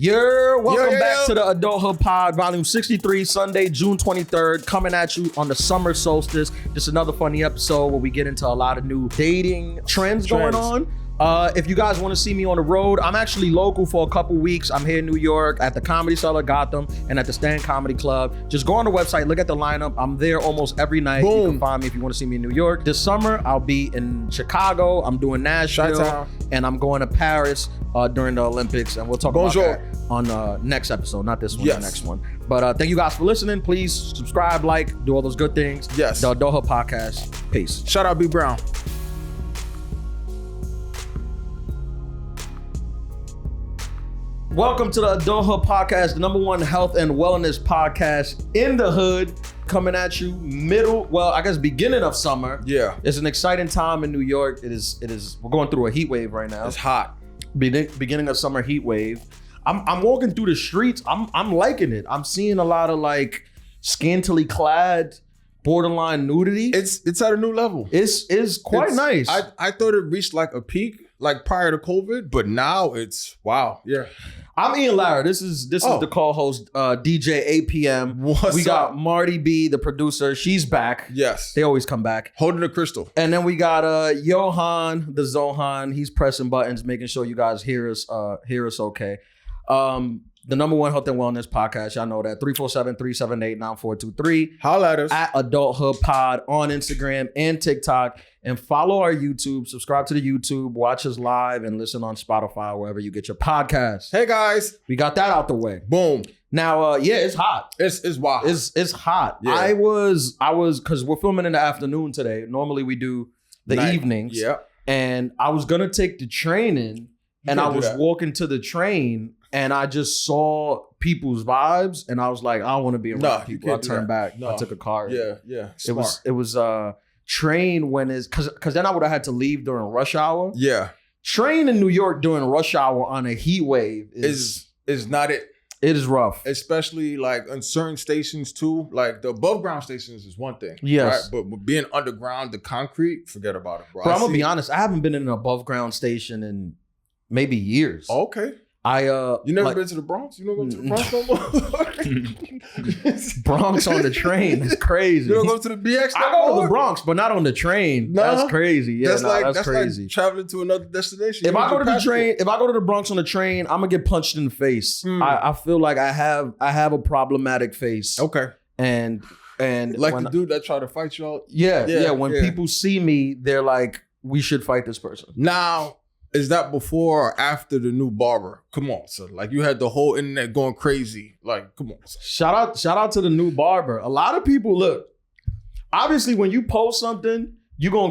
Welcome back to the Adulthood Pod, volume 63, Sunday, June 23rd, coming at you on the summer solstice. Just another funny episode where we get into a lot of new dating trends going on. If you guys want to see me on the road, I'm actually local for a couple weeks. I'm here in New York at the Comedy Cellar, Gotham, and at the Stand Comedy Club. Just go on the website, look at the lineup. I'm there almost every night. Boom. You can find me if you want to see me in New York. This summer, I'll be in Chicago. I'm doing Nashville, and I'm going to Paris during the Olympics, and we'll talk about that on the next episode. Not this one, the next one. But thank you guys for listening. Please subscribe, like, do all those good things. Yes. The Adulthood Podcast. Peace. Shout out B Brown. Welcome to the Adulthood Podcast, the #1 health and wellness podcast in the hood, coming at you beginning of summer. Yeah. It's an exciting time in New York. It is. We're going through a heat wave right now. It's hot. Beginning of summer heat wave. I'm walking through the streets. I'm liking it. I'm seeing a lot of like scantily clad, borderline nudity. It's at a new level. It's quite nice. I thought it reached like a peak like prior to COVID, but now it's wow. Yeah. I'm Ian Lara. This is the co-host, DJ APM. We got Marty B, the producer. She's back. Yes. They always come back. Holding a crystal. And then we got Johan, the Zohan. He's pressing buttons, making sure you guys hear us okay. The #1 health and wellness podcast. Y'all know that. 347-378-9423. Holla at us. At Adulthood Pod on Instagram and TikTok. And follow our YouTube. Subscribe to the YouTube. Watch us live and listen on Spotify, wherever you get your podcasts. Hey, guys. We got that out the way. Boom. Now, it's hot. It's wild. It's hot. Yeah. I was, because we're filming in the afternoon today. Normally, we do the evenings. Yeah. And I was going to take the train in. And I was walking to the train. And I just saw people's vibes, and I was like, I don't want to be around people. I turned back. I took a car. Yeah. Smart. It was train when is because then I would have had to leave during rush hour. Yeah. Train in New York during rush hour on a heat wave is not it. It is rough, especially like on certain stations too. Like the above ground stations is one thing, yes, right? But being underground, the concrete, forget about it, bro. But I'm gonna be honest, I haven't been in an above ground station in maybe years. Okay. You never been to the Bronx? You don't go to the Bronx no more? Bronx on the train is crazy. You don't go to the BX no I go to the Bronx, but not on the train. Nah, that's crazy. Yeah, that's crazy. Like traveling to another destination. If I go to the Bronx on the train, I'm gonna get punched in the face. I feel like I have a problematic face. Okay. And like the dude that tried to fight you all. Yeah. When people see me, they're like, we should fight this person. Now, is that before or after the new barber? Come on, son. Like you had the whole internet going crazy. Like, come on, son. Shout out to the new barber. A lot of people look. Obviously, when you post something, you're never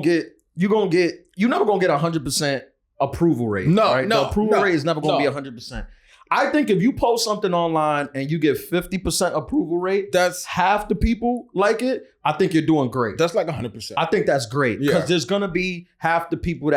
gonna get 100% approval rate. The approval rate is never gonna be 100%. I think if you post something online and you get 50% approval rate, that's half the people like it. I think you're doing great. That's like 100%. I think that's great because there's gonna be half the people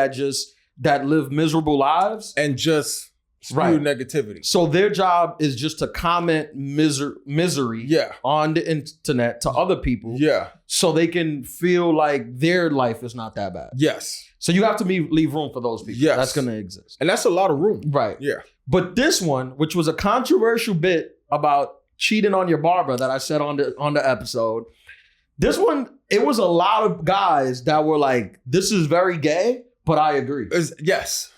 that live miserable lives and just spew negativity. So their job is just to comment misery on the internet to other people. Yeah. So they can feel like their life is not that bad. Yes. So you have to leave room for those people. Yes. That's going to exist. And that's a lot of room. Right. Yeah. But this one, which was a controversial bit about cheating on your barber that I said on the episode, this one, it was a lot of guys that were like, this is very gay. But I agree. Yes.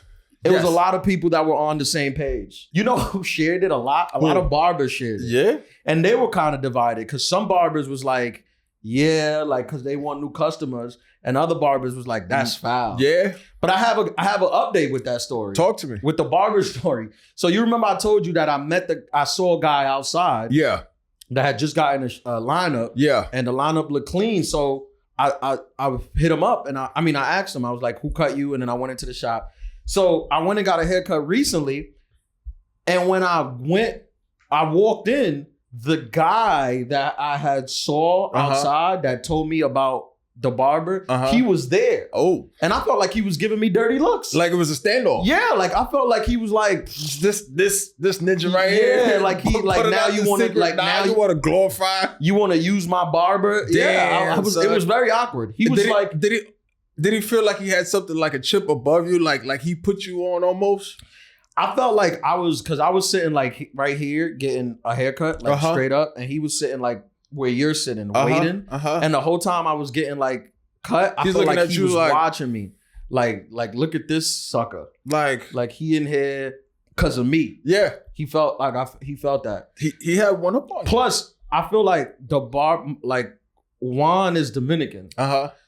It was a lot of people that were on the same page. You know who shared it a lot? A lot of barbers shared it. Yeah. And they were kind of divided because some barbers was like, yeah, like because they want new customers. And other barbers was like, that's foul. Yeah. But I have an update with that story. Talk to me. With the barber story. So you remember I told you that I saw a guy outside. Yeah. That had just gotten a lineup. Yeah. And the lineup looked clean. So I hit him up and I asked him, I was like, who cut you? And then I went into the shop. So I went and got a haircut recently. And when I walked in, the guy that I had saw outside that told me about the barber, he was there. Oh. And I felt like he was giving me dirty looks. Like it was a standoff. Yeah, like I felt like he was like this ninja right here. Yeah, like he like now you want to like now you want to glorify. You want to use my barber. Damn, it was very awkward. He was like did he feel like he had something like a chip above you? Like he put you on almost? I felt like because I was sitting like right here getting a haircut, like straight up, and he was sitting like where you're sitting, waiting. And the whole time I was getting like cut, I felt like he was watching me. Like look at this sucker. Like he in here because of me. Yeah. He felt like he felt that. He had one up on you. Plus, I feel like Juan is Dominican.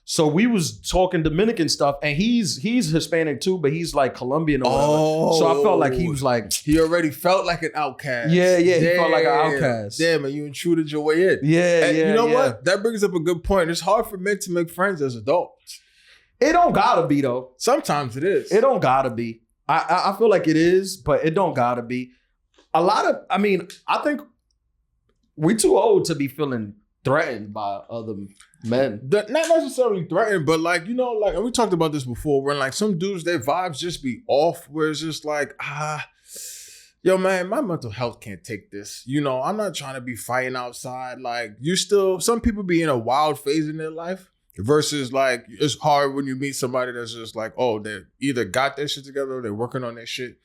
So we was talking Dominican stuff, and he's Hispanic too, but he's like Colombian or whatever. So I felt like he was like... He already felt like an outcast. Yeah, he felt like an outcast. Damn, man, you intruded your way in. Yeah, you know what? That brings up a good point. It's hard for men to make friends as adults. It don't gotta be, though. Sometimes it is. It don't gotta be. I feel like it is, but it don't gotta be. I think we're too old to be feeling threatened by other men. Not necessarily threatened, but like, you know, like, and we talked about this before, when like some dudes, their vibes just be off, where it's just like, yo, man, my mental health can't take this. You know, I'm not trying to be fighting outside. Like, some people be in a wild phase in their life versus like, it's hard when you meet somebody that's just like, oh, they either got their shit together or they're working on their shit.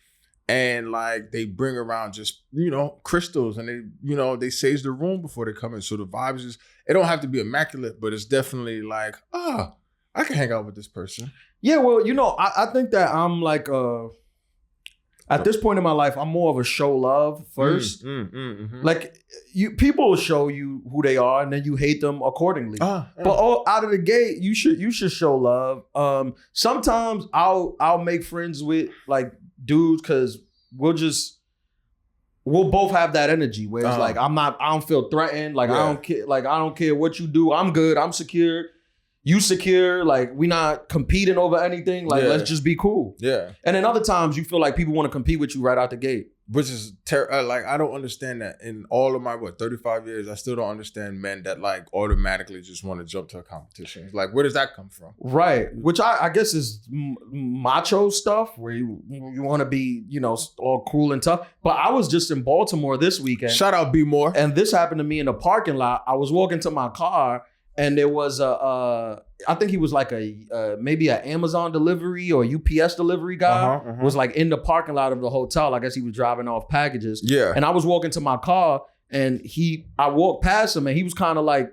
And like they bring around just, you know, crystals, and they, you know, they sage the room before they come in. So the vibes is, it don't have to be immaculate, but it's definitely like, I can hang out with this person. Yeah, well, you know, I think that I'm like, at this point in my life, I'm more of a show love first. Like people will show you who they are, and then you hate them accordingly. But out of the gate, you should show love. Sometimes I'll make friends with like dudes because we'll both have that energy where it's like I don't feel threatened. Like I don't care what you do. I'm good. I'm secure. You secure. Like we not competing over anything. Like let's just be cool. Yeah. And then other times you feel like people want to compete with you right out the gate. Which is like, I don't understand that. In all of my 35 years, I still don't understand men that like automatically just want to jump to a competition. It's like, where does that come from? Right. Which I guess is macho stuff where you want to be, you know, all cool and tough. But I was just in Baltimore this weekend. Shout out B More. And this happened to me in the parking lot. I was walking to my car, and there was I think he was like maybe an Amazon delivery or UPS delivery guy was like in the parking lot of the hotel. I guess he was driving off packages. Yeah. And I was walking to my car, and I walked past him, and he was kind of like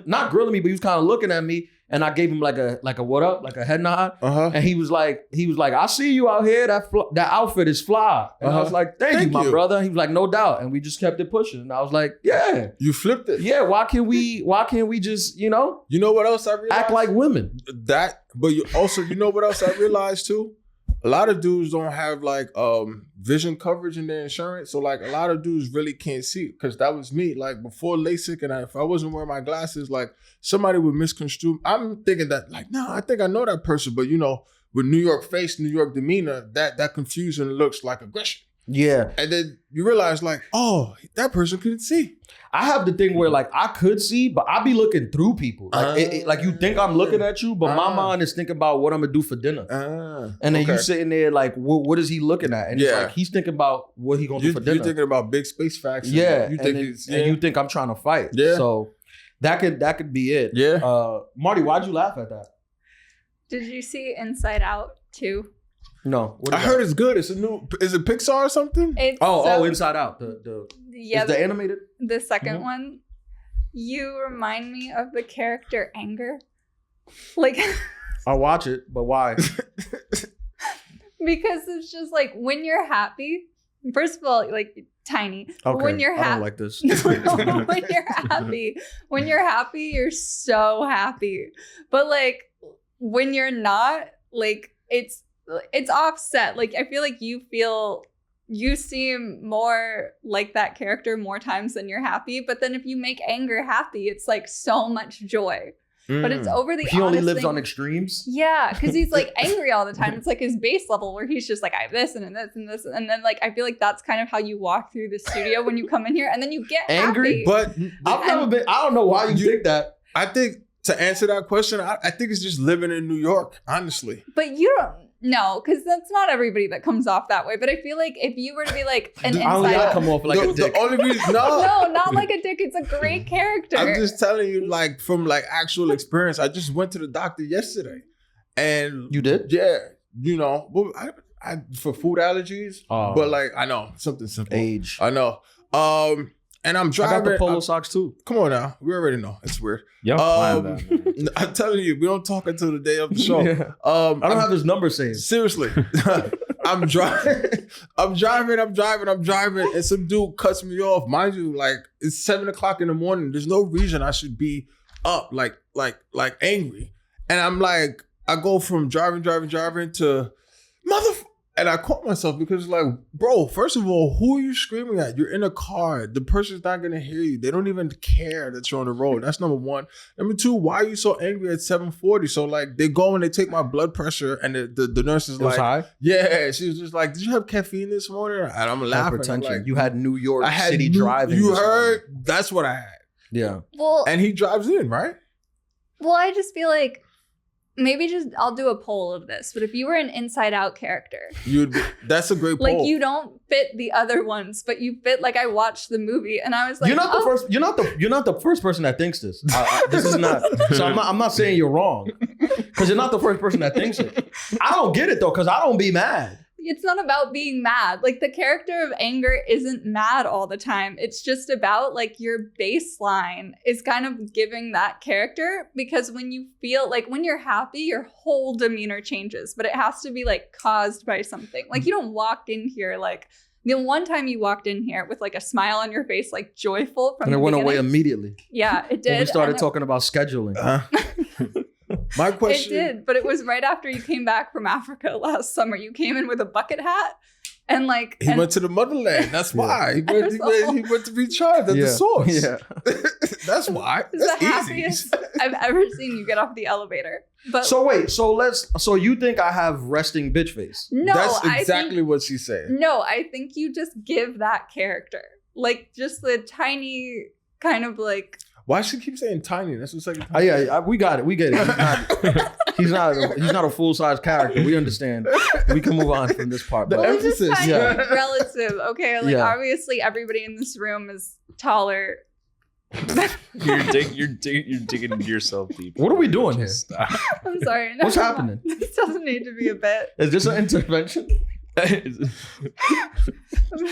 not grilling me, but he was kind of looking at me. And I gave him like a what up, like a head nod. And he was like, I see you out here. That outfit is fly. And I was like, thank you, my brother. He was like, no doubt. And we just kept it pushing. And I was like, yeah. You flipped it. Yeah. Why can't we just, you know? You know what else I realized? Act like women. But you know what else I realized too? A lot of dudes don't have like vision coverage in their insurance. So like a lot of dudes really can't see, because that was me. Like before LASIK, and if I wasn't wearing my glasses, like somebody would misconstrue. I'm thinking that like, no, I think I know that person. But you know, with New York face, New York demeanor, that confusion looks like aggression. Yeah. And then you realize like, oh, that person couldn't see. I have the thing where like I could see, but I be looking through people. Like like you think I'm looking at you, but my mind is thinking about what I'm gonna do for dinner. And then you sitting there like, what is he looking at? And it's like he's thinking about what he gonna do for dinner. You're thinking about big space facts. Yeah. And you think I'm trying to fight. Yeah. So that could be it. Yeah. Marty, why'd you laugh at that? Did you see Inside Out 2? No. I heard it's good. Is it Pixar or something? It's Inside Out. Is the animated? The second one. You remind me of the character Anger. Like I'll watch it, but why? Because it's just like when you're happy, first of all, like tiny. Okay. When you're I don't like this. when you're happy, you're so happy. But like when you're not, like it's offset. Like I feel like you seem more like that character more times than you're happy. But then if you make Anger happy, it's like so much joy. But it's over the He only lives on extremes? Yeah, because he's like angry all the time. It's like his base level where he's just like, I have this and this and this. And then like, I feel like that's kind of how you walk through the studio when you come in here. And then you get angry. happy. But I don't know why you think that. I think to answer that question, I think it's just living in New York, honestly. But you don't. No, because that's not everybody that comes off that way. But I feel like if you were to be like an inside out, come off like a dick. The only reason, no, not like a dick. It's a great character. I'm just telling you, like from like actual experience. I just went to the doctor yesterday, and you did? Yeah, you know, for food allergies. Oh. But like I know something simple. Age. I know. And I'm I driving. got the polo socks too. Come on now, we already know it's weird. Yo, I'm telling you, we don't talk until the day of the show. Yeah. I don't have his number saved. Seriously. I'm driving, and some dude cuts me off. Mind you, like it's 7:00 in the morning. There's no reason I should be up, like angry. And I'm like, I go from driving to and I caught myself because like, bro, first of all, who are you screaming at? You're in a car. The person's not gonna hear you. They don't even care that you're on the road. That's number one. Number two, why are you so angry at 7:40? So like they go and they take my blood pressure and the nurse is like, high? yeah, she was just like, did you have caffeine this morning? And I'm laughing. I'm Hypertension. like, you had New York City driving. You this heard? morning. That's what I had. Yeah. Well, And he drives in, right? well, I just feel like maybe just I'll do a poll of this. But if you were an Inside Out character, That's a great like poll. you don't fit the other ones, but you fit. Like I watched the movie and I was like, You're not the first. You're not the first person that thinks this. This is not. So I'm not saying you're wrong, because you're not the first person that thinks it. I don't get it though, because I don't be mad. It's not about being mad. Like the character of anger isn't mad all the time. It's just about like your baseline is kind of giving that character, because when you feel like when you're happy, your whole demeanor changes, but it has to be like caused by something. Like you don't walk in here like the one time you walked in here with like a smile on your face, like joyful from And the it went away beginning. immediately. Yeah, it did. When we started And talking about scheduling. My it question. did, but it was right after you came back from Africa last summer. You came in with a bucket hat and like He and- went to the motherland. That's why. He That's went to recharge at the source. Yeah. That's why. It's the That's easy. happiest I've ever seen you get off the elevator. But So wait. So you think I have resting bitch face? no, That's I exactly think, what she said. no, I think you just give that character like just the tiny kind of like Why she keep saying tiny? That's the second time. Yeah, we got it. We get it. He's not a full size character. We understand. We can move on from this part. The But well, it's just emphasis, kind yeah. of relative. Okay, like Yeah. obviously everybody in this room is taller. You're digging yourself deep. What are we doing here? Stop. I'm sorry. What's never happening? mind. This doesn't need to be a bit. Is this an intervention? I'm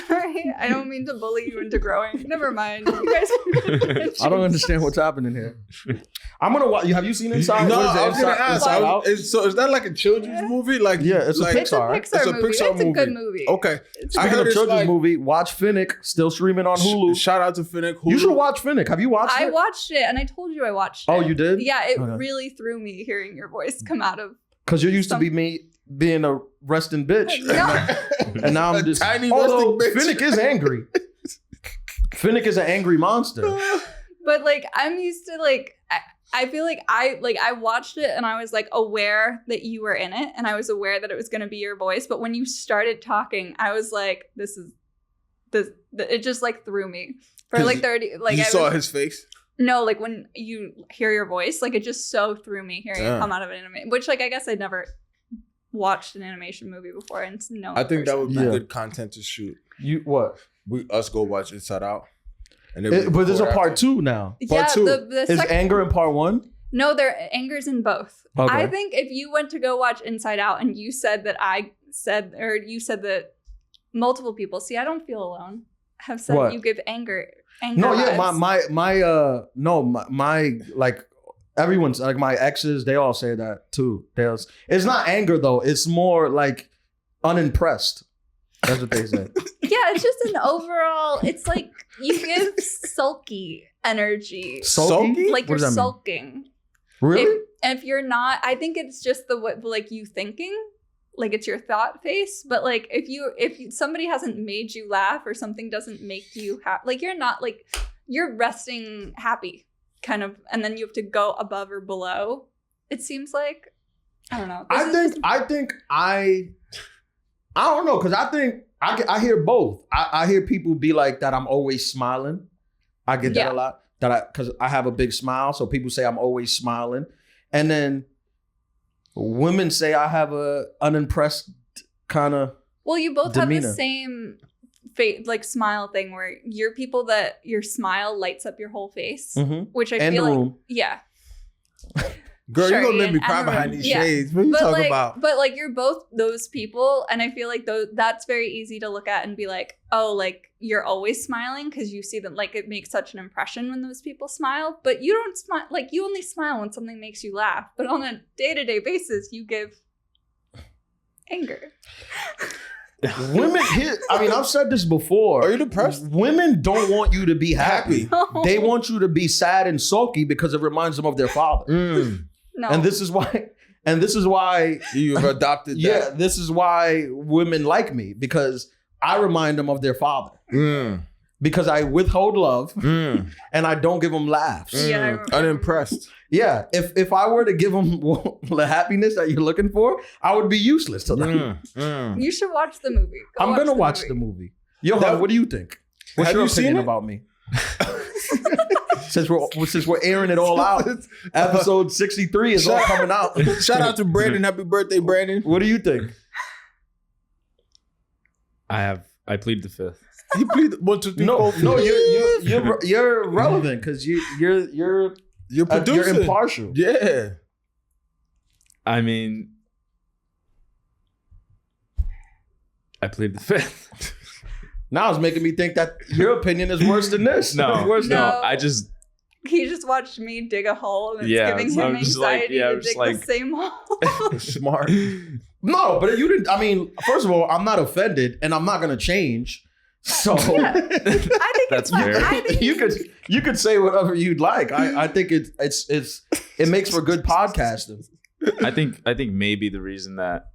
sorry. I don't mean to bully you into growing. Never mind. You guys. I don't understand what's happening here. I'm gonna watch. Have you seen Inside? No, What is it? I was gonna ask. Inside Out? Is that like a children's movie? Like Yeah, it's a like, It's a Pixar. Pixar It's a movie. Pixar It's a good movie. movie. Okay. It's I Speaking heard of it's children's like- movie, watch Finnick. Still streaming on Hulu. Shout out to Finnick. Hulu. You should watch Finnick. Have you watched I it? watched it and I told you I watched it. Oh, you did? Yeah, it Okay. really threw me hearing your voice come out of. Because you're used to be me being a resting bitch. No. And now I'm A just. tiny Although resting bitch. Finnick is angry. Finnick is an angry monster. But like I'm used to like I feel like I watched it and I was like aware that you were in it and I was aware that it was gonna be your voice. But when you started talking, I was like, it just like threw me. For like 30 like you I saw was, his face. no, like when you hear your voice, like it just so threw me hearing it come out of an anime. Which like I guess I'd never watched an animation movie before and no. I think that would be Yeah. good content to shoot. You what? Us go watch Inside Out. And then we But there's a record part after. 2 now. yeah, two. the Is second anger in part 1? No, their anger's in both. Okay. I think if you went to go watch Inside Out and you said that you said that multiple people, see, I don't feel alone, have said What? you give anger No, yeah, vibes. my like everyone's like my exes, they all say that too. It's not anger though. It's more like unimpressed. That's what they say. Yeah, it's just an overall, it's like you give sulky energy. Sulky? Like What you're does that mean? sulking. Really? If you're not, I think it's just the what like you thinking, like it's your thought face. But like if somebody hasn't made you laugh or something doesn't make you happy, like you're not like you're resting happy kind of, and then you have to go above or below. It seems like I don't know. I don't know, because I think I hear both. I hear people be like that I'm always smiling. I get that Yeah. a lot. Because I have a big smile, so people say I'm always smiling. And then women say I have a unimpressed kind of. Well, you both have demeanor. the same like smile thing where you're people that your smile lights up your whole face, which I And feel the like room. yeah. Girl, Sure, you're gonna make Ian, me cry and behind Maroon. these Yeah. shades. What are you talking about? But like you're both those people, and I feel like that's very easy to look at and be like, oh, like you're always smiling because you see them. Like it makes such an impression when those people smile, but you don't smile. Like you only smile when something makes you laugh. But on a day-to-day basis, you give anger. Women, I've said this before. Are you depressed? Women don't want you to be happy. No. They want you to be sad and sulky because it reminds them of their father. No. And this is why You've adopted that. yeah, this is why women like me, because I remind them of their father. Because I withhold love and I don't give them laughs. Yeah, I remember. Unimpressed. Yeah, if I were to give them the happiness that you're looking for, I would be useless to them. You should watch the movie. Go I'm gonna watch the movie. Yo, what do you think? What's Have your you seen opinion it? about me? since we're airing it all out, episode 63 is all coming out. Shout out to Brandon. Happy birthday, Brandon. What do you think? I plead the fifth. He pleaded 1, 2, 3, 4, 5. No, you're relevant because you're You're you're producing. impartial. Yeah. I mean, I plead the fifth. Now it's making me think that your opinion is worse than this. No, It's worse than No. I just He just watched me dig a hole, and it's Yeah, giving so him I'm just like- anxiety yeah, I'm to just dig like- the same hole. Smart. No, but you didn't. I mean, first of all, I'm not offended, and I'm not gonna change. So Yeah. I think That's it's fine. fair. I think you could say whatever you'd like. I think it makes for good podcasting. I think maybe the reason that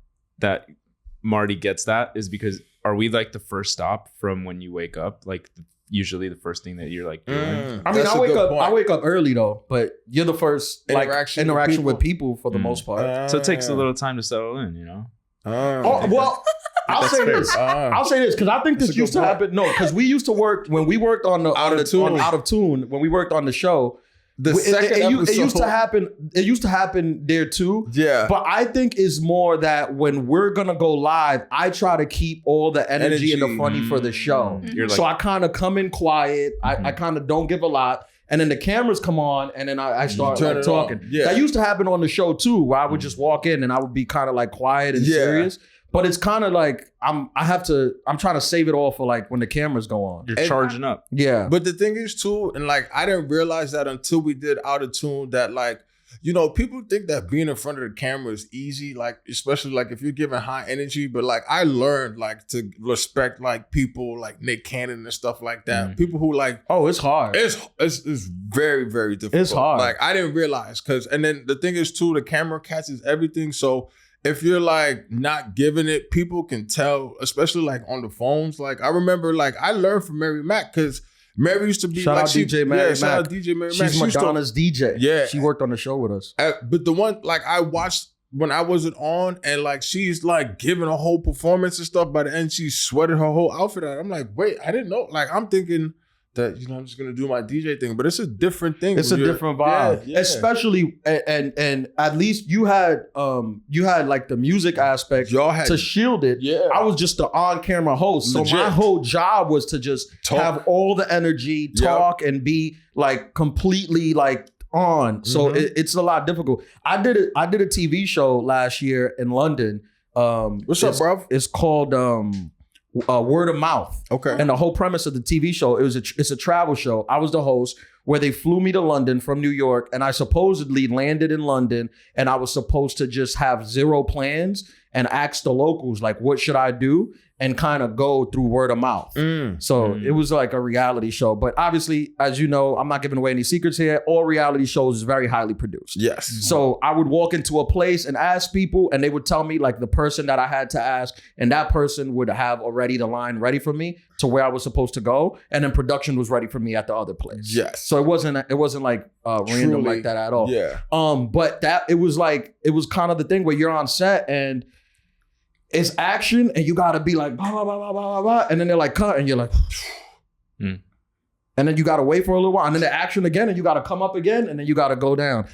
Marty gets that is because are we like the first stop from when you wake up? Like usually the first thing that you're like doing. I mean, That's I a wake good up. point. I wake up early though, but you're the first Interaction interaction with with people for the Mm. most part. So it takes a little time to settle in, you know? Oh well, I'll say this. I'll say this because I think That's this a used to good happen. No, because we used to work when we worked on the Out of Tune. Out of Tune when we worked on the show. The it second episode. used to happen. It used to happen there too. Yeah. But I think it's more that when we're gonna go live, I try to keep all the energy and the Energy. funny for the show. You're So like, I kind of come in quiet. I kind of don't give a lot. And then the cameras come on, and then I start turn like, it on. talking. Yeah. That used to happen on the show too, where I would just walk in and I would be kind of like quiet and Yeah. serious. But it's kind of like I'm trying to save it all for like when the cameras go on. you're And- charging up. Yeah. But the thing is too, and like I didn't realize that until we did Out of Tune, that like, you know, people think that being in front of the camera is easy, like especially like if you're giving high energy. But like I learned like to respect like people like Nick Cannon and stuff like that. People who like Oh, it's hard. it's very, very difficult. It's hard. Like I didn't realize and then the thing is too, the camera catches everything. So if you're like not giving it, people can tell, especially like on the phones. Like I remember like I learned from Mary Mack because Mary used to be Shout like out DJ Mary shout out Mack. DJ Mary Mack. She's She used to- Madonna's DJ. Yeah. She worked on the show with us. but the one like I watched when I wasn't on, and like she's like giving a whole performance and stuff. By the end, she sweated her whole outfit out. I'm like, wait, I didn't know. Like I'm thinking that I'm just gonna do my DJ thing, but it's a different thing. It's a when you're- different vibe, Yeah, yeah. especially and at least you had like the music aspect Y'all had to shield it. Yeah. I was just the on-camera host, so Legit. my whole job was to just Talk. have all the energy, Yep. talk, and be like completely like on. So Mhm. it's a lot difficult. I did a TV show last year in London. What's up, bruv? It's called Word of Mouth. Okay. And the whole premise of the TV show, it's a travel show. I was the host where they flew me to London from New York, and I supposedly landed in London, and I was supposed to just have zero plans and ask the locals, like, what should I do? And kind of go through word of mouth. So it was like a reality show. But obviously, as you know, I'm not giving away any secrets here. All reality shows is very highly produced. Yes. So I would walk into a place and ask people, and they would tell me like the person that I had to ask, and that person would have already the line ready for me to where I was supposed to go, and then production was ready for me at the other place. Yes. So it wasn't like random Truly, like that at all. Yeah. But it was kind of the thing where you're on set and it's action, and you gotta be like blah blah blah blah blah blah, and then they're like cut, and you're like. And then you got to wait for a little while. And then the action again, and you got to come up again, and then you got to go down.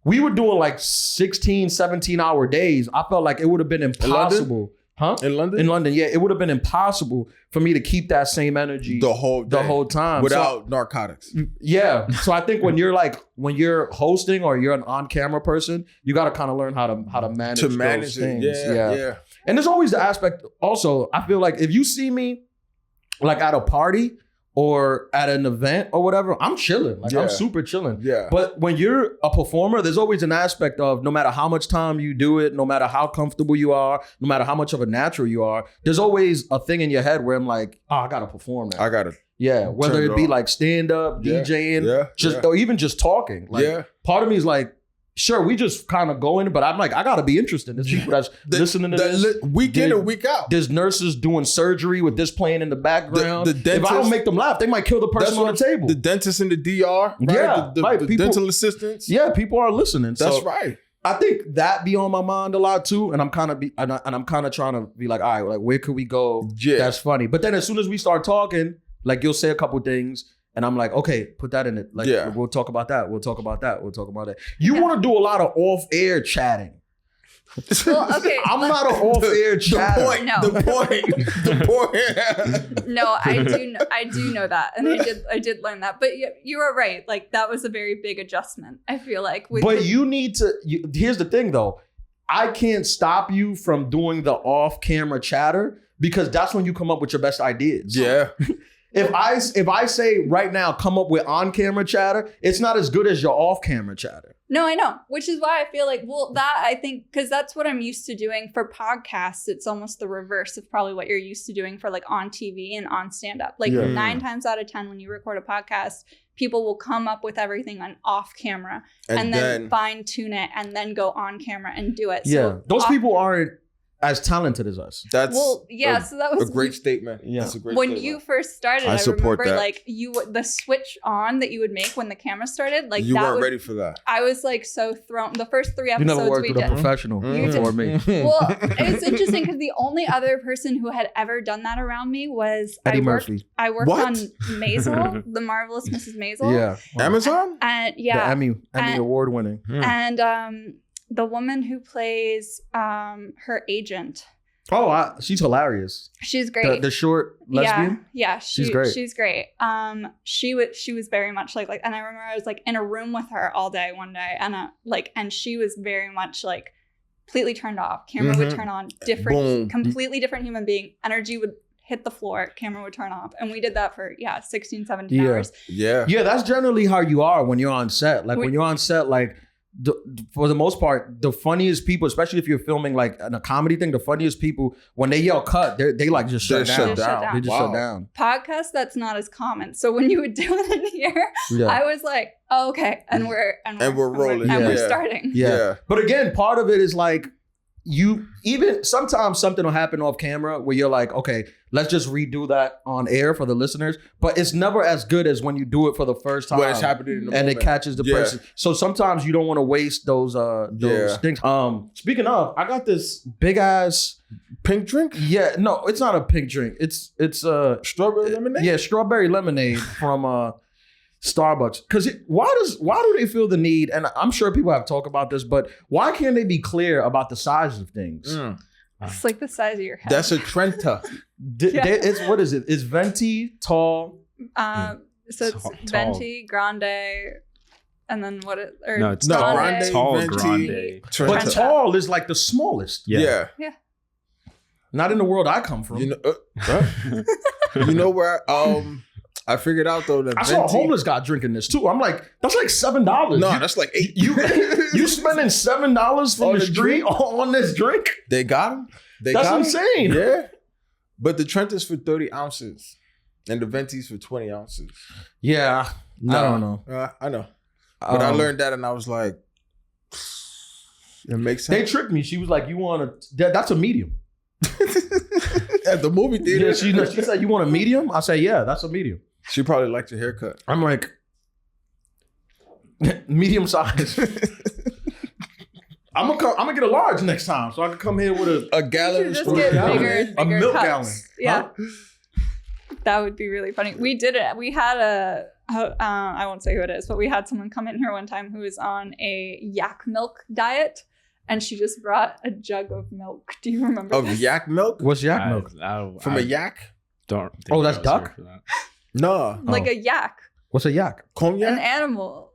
We were doing like 16, 17 hour days. I felt like it would have been impossible. Huh? In London? In London, yeah. It would have been impossible for me to keep that same energy the whole time. without narcotics. Yeah. So I think when you're hosting or you're an on-camera person, you got to kind of learn how to manage those things. Yeah. And there's always the aspect also, I feel like if you see me like at a party or at an event or whatever, I'm chilling. Like I'm super chilling. Yeah. But when you're a performer, there's always an aspect of no matter how much time you do it, no matter how comfortable you are, no matter how much of a natural you are, there's always a thing in your head where I'm like, oh, I gotta perform now. I gotta. Yeah. Whether it be on. like stand up, DJing, or even just talking. Like part of me is like, sure, we just kind of going, but I'm like, I gotta be interested. There's people that's listening to this week in and week out. There's nurses doing surgery with this playing in the background. The dentist, if I don't make them laugh, they might kill the person on the table. The dentist in the DR, right? Yeah, the people, dental assistants. Yeah, people are listening. That's right. I think that be on my mind a lot too, and I'm kind of trying to be like, all right, like where could we go? Yeah, that's funny. But then as soon as we start talking, like you'll say a couple things. And I'm like, okay, put that in it. Like, we'll talk about that. We'll talk about that. We'll talk about that. You want to do a lot of off-air chatting. Well, okay. I'm not an off-air chatter. The point. No, I do know that, and I did learn that. But you were right. Like that was a very big adjustment. I feel like. You need to. Here's the thing, though. I can't stop you from doing the off-camera chatter because that's when you come up with your best ideas. Yeah. If I say right now, come up with on-camera chatter, it's not as good as your off-camera chatter. No, I know, which is why I feel like, I think, because that's what I'm used to doing for podcasts. It's almost the reverse of probably what you're used to doing for like on TV and on stand-up. Like 9 times out of 10, when you record a podcast, people will come up with everything on off camera and then fine tune it and then go on camera and do it. Yeah, so those people aren't as talented as us. That's so that was a great statement. Yeah, that's a great when statement. you first started, I remember that. Like the switch on that you would make when the camera started, like you weren't ready for that. I was like so thrown. The first 3 episodes you never worked we with did. a professional before me. Well, it's interesting because the only other person who had ever done that around me was Eddie Murphy. I worked on Maisel, The Marvelous Mrs. Maisel. Yeah, Amazon. And the Emmy award winning. And the woman who plays her agent. Oh, she's hilarious. She's great. The short lesbian. Yeah, she's great. She's great. She was very much like, and I remember I was like in a room with her all day one day, and she was very much like completely turned off. Camera would turn on, completely different human being. Energy would hit the floor, camera would turn off, and we did that for 16, 17 hours. Yeah. That's generally how you are when you're on set. Like when you're on set, like. For the most part, the funniest people, especially if you're filming like in a comedy thing, the funniest people, when they yell cut, they like just shut down. They just shut down. Podcast, that's not as common. So when you would do it in here, I was like, oh, okay, and we're rolling, and we're starting. Yeah. But again, part of it is like sometimes something will happen off camera where you're like, okay, let's just redo that on air for the listeners. But it's never as good as when you do it for the first time. When it's happening in the moment. It catches the person. So sometimes you don't want to waste those things. Speaking of, I got this big ass pink drink. Yeah, no, it's not a pink drink. It's strawberry lemonade. Yeah, strawberry lemonade from Starbucks. Because why do they feel the need? And I'm sure people have talked about this, but why can't they be clear about the size of things? It's like the size of your head. That's a Trenta. It's what is it? It's venti, tall. So it's venti, grande, and then what? It's grande, tall, venti, grande. Trenta. But tall is like the smallest. Yeah. Not in the world I come from. You know where? I figured out though that I saw a homeless guy drinking this too. I'm like, that's like $7. No, that's like $8. You spending $7 from the street on this drink? They got him. That's insane. Yeah, but the Trenta's for 30 ounces, and the Venti's for 20 ounces. Yeah, I don't know. I know, but I learned that, and I was like, it makes sense. They tricked me. She was like, "You want that's a medium." At the movie theater, yeah, she said, "You want a medium?" I said, "Yeah, that's a medium." She probably liked your haircut. I'm like, medium size. I'm gonna get a large next time, so I can come here with a gallon. Just get bigger a milk cups. gallon. Yeah, that would be really funny. We did it. We had I won't say who it is, but we had someone come in here one time who was on a yak milk diet. and she just brought a jug of milk. Do you remember Of this? yak milk? What's yak milk? From a yak? Don't. Think Oh, that's I was duck? here for that. No. Like a yak, What's a yak? an Cognac? animal.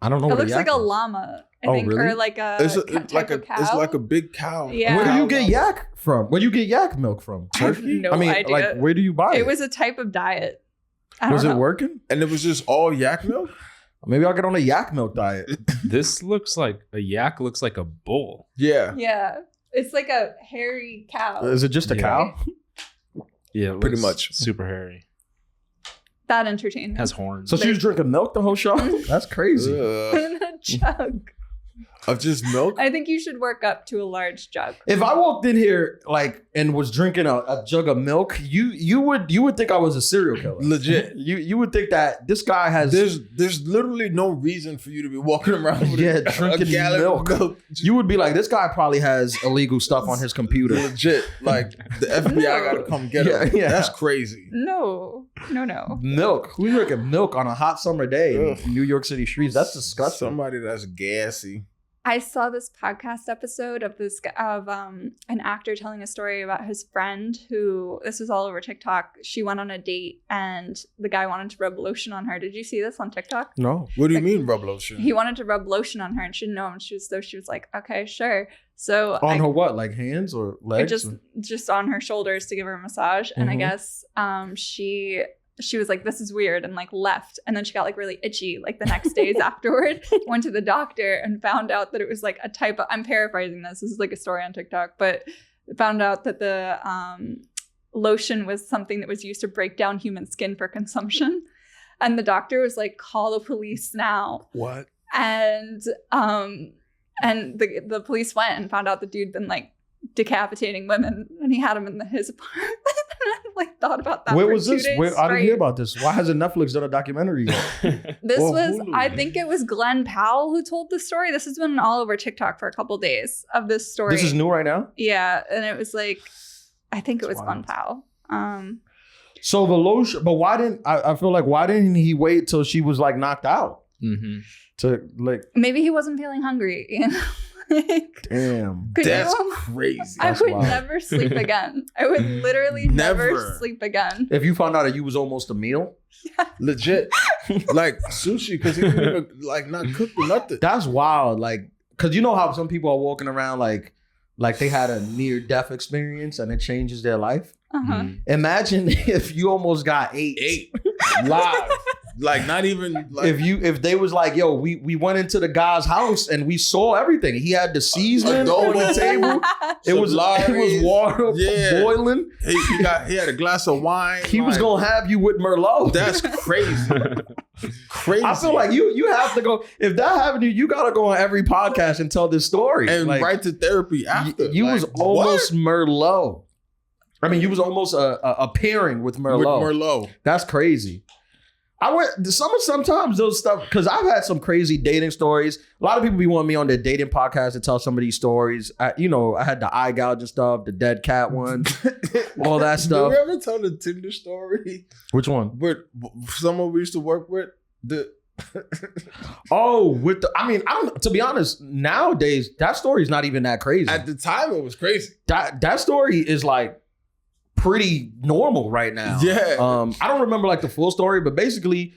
I don't know. It what looks like yak a is. llama, I Oh, think, really? or like a It's type of cow. it's like a big cow. Yeah. Where do you get Cow. yak from? Where do you get yak milk from? I have Turkey? no I mean, idea. like, where do you buy it? It was a type of diet. I don't Was it know. working? And it was just all yak milk? Maybe I'll get on a yak milk diet. This looks like a yak. Looks like a bull. Yeah. Yeah, it's like a hairy cow. Is it just a Yeah. cow? Yeah, it Pretty looks much. super hairy. That entertained me. Has horns. So she was drinking milk the whole show? That's crazy. Ugh. In a jug. Of just milk? I think you should work up to a large jug. If I walked in here like and was drinking a jug of milk, you would think I was a serial killer. Legit. You would think that this guy has There's literally no reason for you to be walking around with Yeah, a drinking gallon milk. of milk. you would be like, this guy probably has illegal stuff on his computer. Legit. Like the FBI gotta come get him. Yeah. That's crazy. No. Milk. Who's drinking milk on a hot summer day Ugh. in New York City streets? That's disgusting. Somebody that's gassy. I saw this podcast episode of an actor telling a story about his friend who, this was all over TikTok. She went on a date and the guy wanted to rub lotion on her. Did you see this on TikTok? No. What do you mean, rub lotion? He wanted to rub lotion on her and she didn't know. And she was like, okay, sure. So On her what? Like hands or legs? just on her shoulders to give her a massage. And I Mhm. guess she was like, this is weird, and like left. And then she got like really itchy like the next days afterward, went to the doctor and found out that it was like a type of, I'm paraphrasing this is like a story on TikTok, but found out that the lotion was something that was used to break down human skin for consumption. And the doctor was like, call the police now. What? And the police went and found out the dude'd been like decapitating women, and he had him in his apartment. And I like thought about that. Where for was 2 this? days I didn't straight. hear about this. Why hasn't Netflix done a documentary yet? This Or was, Hulu. I think it was Glenn Powell who told the story. This has been all over TikTok for a couple days of this story. This is new right now? Yeah, and it was like, I think it That's was Glenn wild. Powell. So the lotion, but why didn't he wait till she was like knocked out Mm-hmm. to like, Maybe he wasn't feeling hungry. You know? Like, damn. could That's you? crazy. I That's would wild. never sleep again. I would literally never Never. sleep again. If you found out that you was almost a meal, Legit. Like sushi, because he didn't even like not cooked or nothing. that's wild. Like, cause you know how some people are walking around like they had a near death experience and it changes their life. Uh-huh. Imagine if you almost got ate. Live. Like not even like If they was like, yo, we went into the guy's house and we saw everything. He had the seasoning on the Adobo. table. It was Solaris. water Yeah. boiling. he had a glass of wine. He was like, gonna have you with Merlot. That's crazy. Crazy. I feel like you have to go. If that happened to you, you gotta go on every podcast and tell this story. and Like, right to therapy after. you Like, was almost Merlot. I mean, you was almost a pairing with what? Merlot. With Merlot. That's crazy. I went sometimes those stuff because I've had some crazy dating stories. A lot of people be wanting me on their dating podcast to tell some of these stories. I had the eye gouge and stuff, the dead cat one, all that stuff. Did we ever tell the Tinder story? Which one? With someone we used to work with? To be honest, nowadays that story is not even that crazy. At the time, it was crazy. That story is like pretty normal right now. Yeah. I don't remember like the full story, but basically,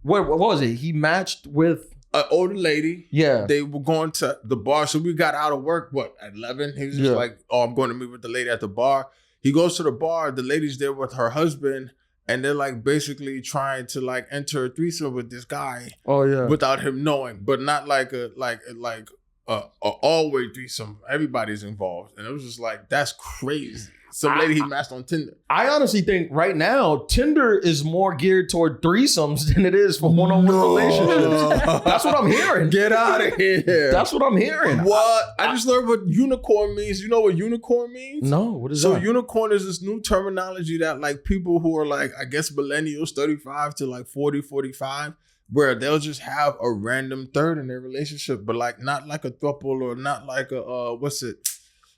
what was it? He matched with An older lady. yeah. They were going to the bar. So we got out of work, at 11? He was just Yeah. like, oh, I'm going to meet with the lady at the bar. He goes to the bar. The lady's there with her husband. And they're like basically trying to like enter a threesome with this guy Oh yeah. without him knowing, but not like a all-way threesome. Everybody's involved. And it was just like, that's crazy. Some lady he matched on Tinder. I honestly think right now Tinder is more geared toward threesomes than it is for one-on-one relationships. That's what I'm hearing. Get out of here. That's what I'm hearing. What? I just learned what unicorn means. You know what unicorn means? No, what is So that? unicorn is this new terminology that like people who are like, I guess millennials, 35 to like 40, 45, where they'll just have a random third in their relationship, but like not like a throuple or not like a,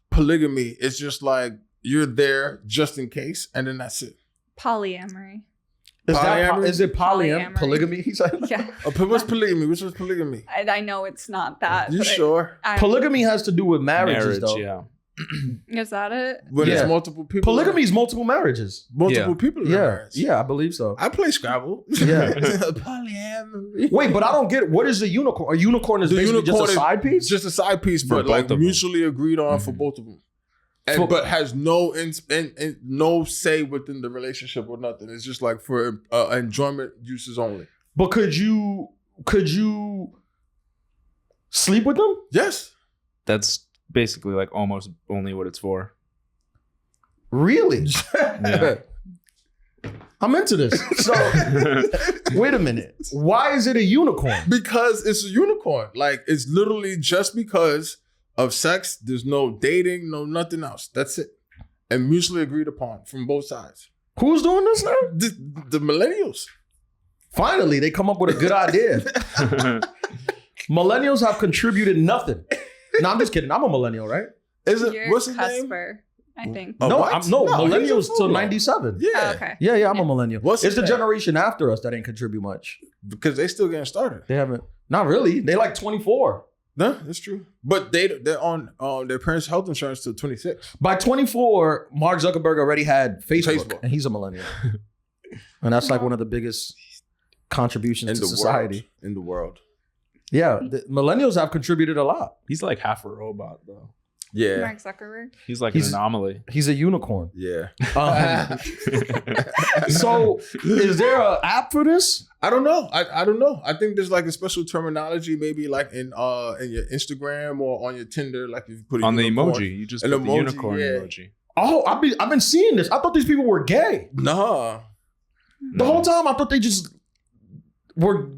polygamy. It's just like you're there just in case, and then that's it. Polyamory. Polyamory? Is it Polyamory. polygamy? He said. Yeah. What's polygamy? Which was polygamy? I know it's not that. You but sure? Polygamy has to do with marriages, though. yeah. Is that it? When Yeah. it's multiple people. Polygamy is multiple marriages. Multiple Yeah. people in a Yeah, marriage. yeah, I believe so. I play Scrabble. Yeah. Polyamory. Wait, but I don't get it. What is a unicorn? A unicorn is The basically unicorn just a is side piece. It's just a side piece, For but both like of them. mutually agreed on for Mhm. both of them. For- But has no no say within the relationship or nothing. It's just like for enjoyment uses only. But could you sleep with them? Yes. That's basically like almost only what it's for. Really? Yeah. I'm into this. So wait a minute. Why is it a unicorn? Because it's a unicorn. Like it's literally just because of sex. There's no dating, no nothing else. That's it. And mutually agreed upon from both sides. Who's doing this now? The millennials. Finally, they come up with a good idea. Millennials have contributed nothing. No, I'm just kidding. I'm a millennial, right? Is it? You're What's his name? Casper, I think. Oh, no, what? I'm No, millennials he's a till fool. 97. Yeah. Oh, okay. Yeah, I'm a millennial. What's It's his the name? generation after us that ain't contribute much. Because they still getting started. They haven't. Not really. They like 24. No, that's true. But they're on their parents' health insurance till 26. By 24, Mark Zuckerberg already had Facebook, Facebook. and he's a millennial. And that's like one of the biggest contributions In to the society. world. In the world. Yeah, the millennials have contributed a lot. He's like half a robot though. Yeah. Mark Zuckerberg. He's like He's- an anomaly. He's a unicorn. Yeah. So, is there an app for this? I don't know. I don't know. I think there's like a special terminology, maybe like in your Instagram or on your Tinder, like if you put a On the unicorn. emoji, you just An put the emoji, unicorn yeah. emoji. Oh, I've been seeing this. I thought these people were gay. Nah. The whole time I thought they just were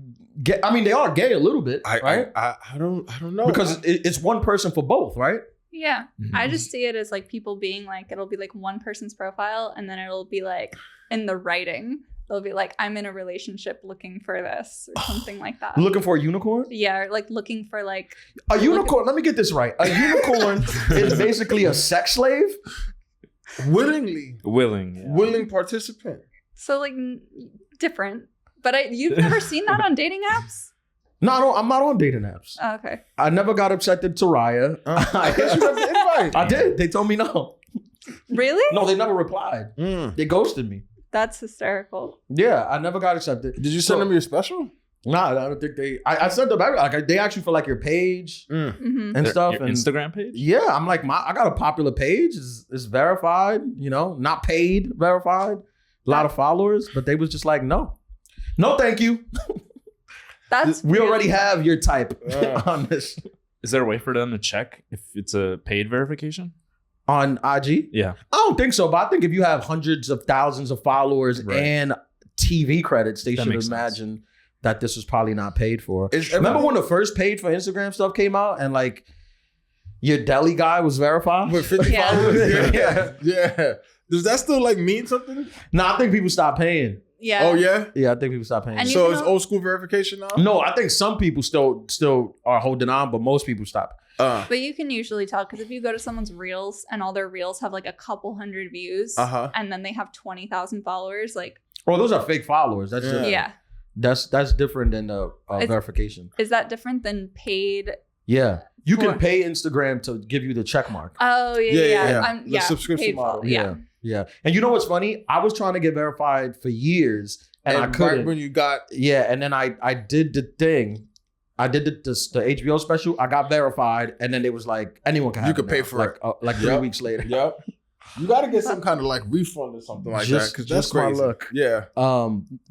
gay. I mean, they are gay a little bit, right? I don't know. Because it's one person for both, right? Yeah. Mhm. I just see it as like people being like, it'll be like one person's profile and then it'll be like in the writing, they'll be like, I'm in a relationship looking for this or something like that. Looking for a unicorn? Yeah, or like looking for like, A unicorn, let me get this right. A unicorn is basically a sex slave? willingly Willing. Yeah. willing participant. so like different. But you've never seen that on dating apps? No, I'm not on dating apps. Oh, okay. I never got accepted to Raya. I guess you got the invite. I did. They told me no. Really? No, they never replied. Mm. They ghosted me. That's hysterical. Yeah, I never got accepted. Did you send them your special? Nah, I don't think they. I sent them everything. Like they asked you for like your page Mm-hmm. and stuff. Your And Instagram page? yeah, I'm like, I got a popular page. It's verified. You know, not paid, verified. A lot of followers, but they was just like, no, thank you. That's We really already have your type Yeah. on this Is there a way for them to check if it's a paid verification? on IG. Yeah. I don't think so, but I think if you have hundreds of thousands of followers Right. and TV credits, they That should makes sense. imagine that this was probably not paid for. Is Remember when the first paid for Instagram stuff came out and like your deli guy was verified? with 50 Yeah. followers? Yeah. Yeah. Does that still like mean something? No, I think people stopped paying. Yeah. Oh yeah. Yeah, I think people stopped paying. And you So can it's al- old school verification now. No, I think some people still are holding on, but most people stop. But you can usually tell because if you go to someone's reels and all their reels have like a couple hundred views and then they have 20,000 followers, like, Oh, those are fake followers. That's Yeah. yeah. that's different than the It's- verification. Is that different than paid? Yeah, you For- can pay Instagram to give you the check mark. Oh, yeah. Yeah, Yeah. yeah. I'm, The subscription paid model. Yeah. Yeah. And you know what's funny? I was trying to get verified for years and I right couldn't. when you got Yeah, and then I did the thing. I did the HBO special. I got verified, and then it was like anyone can have You could it pay now, for like, like 3 Yep. weeks later. Yep. You got to get some kind of like refund or something like that Just- because that's just my crazy. luck. Yeah.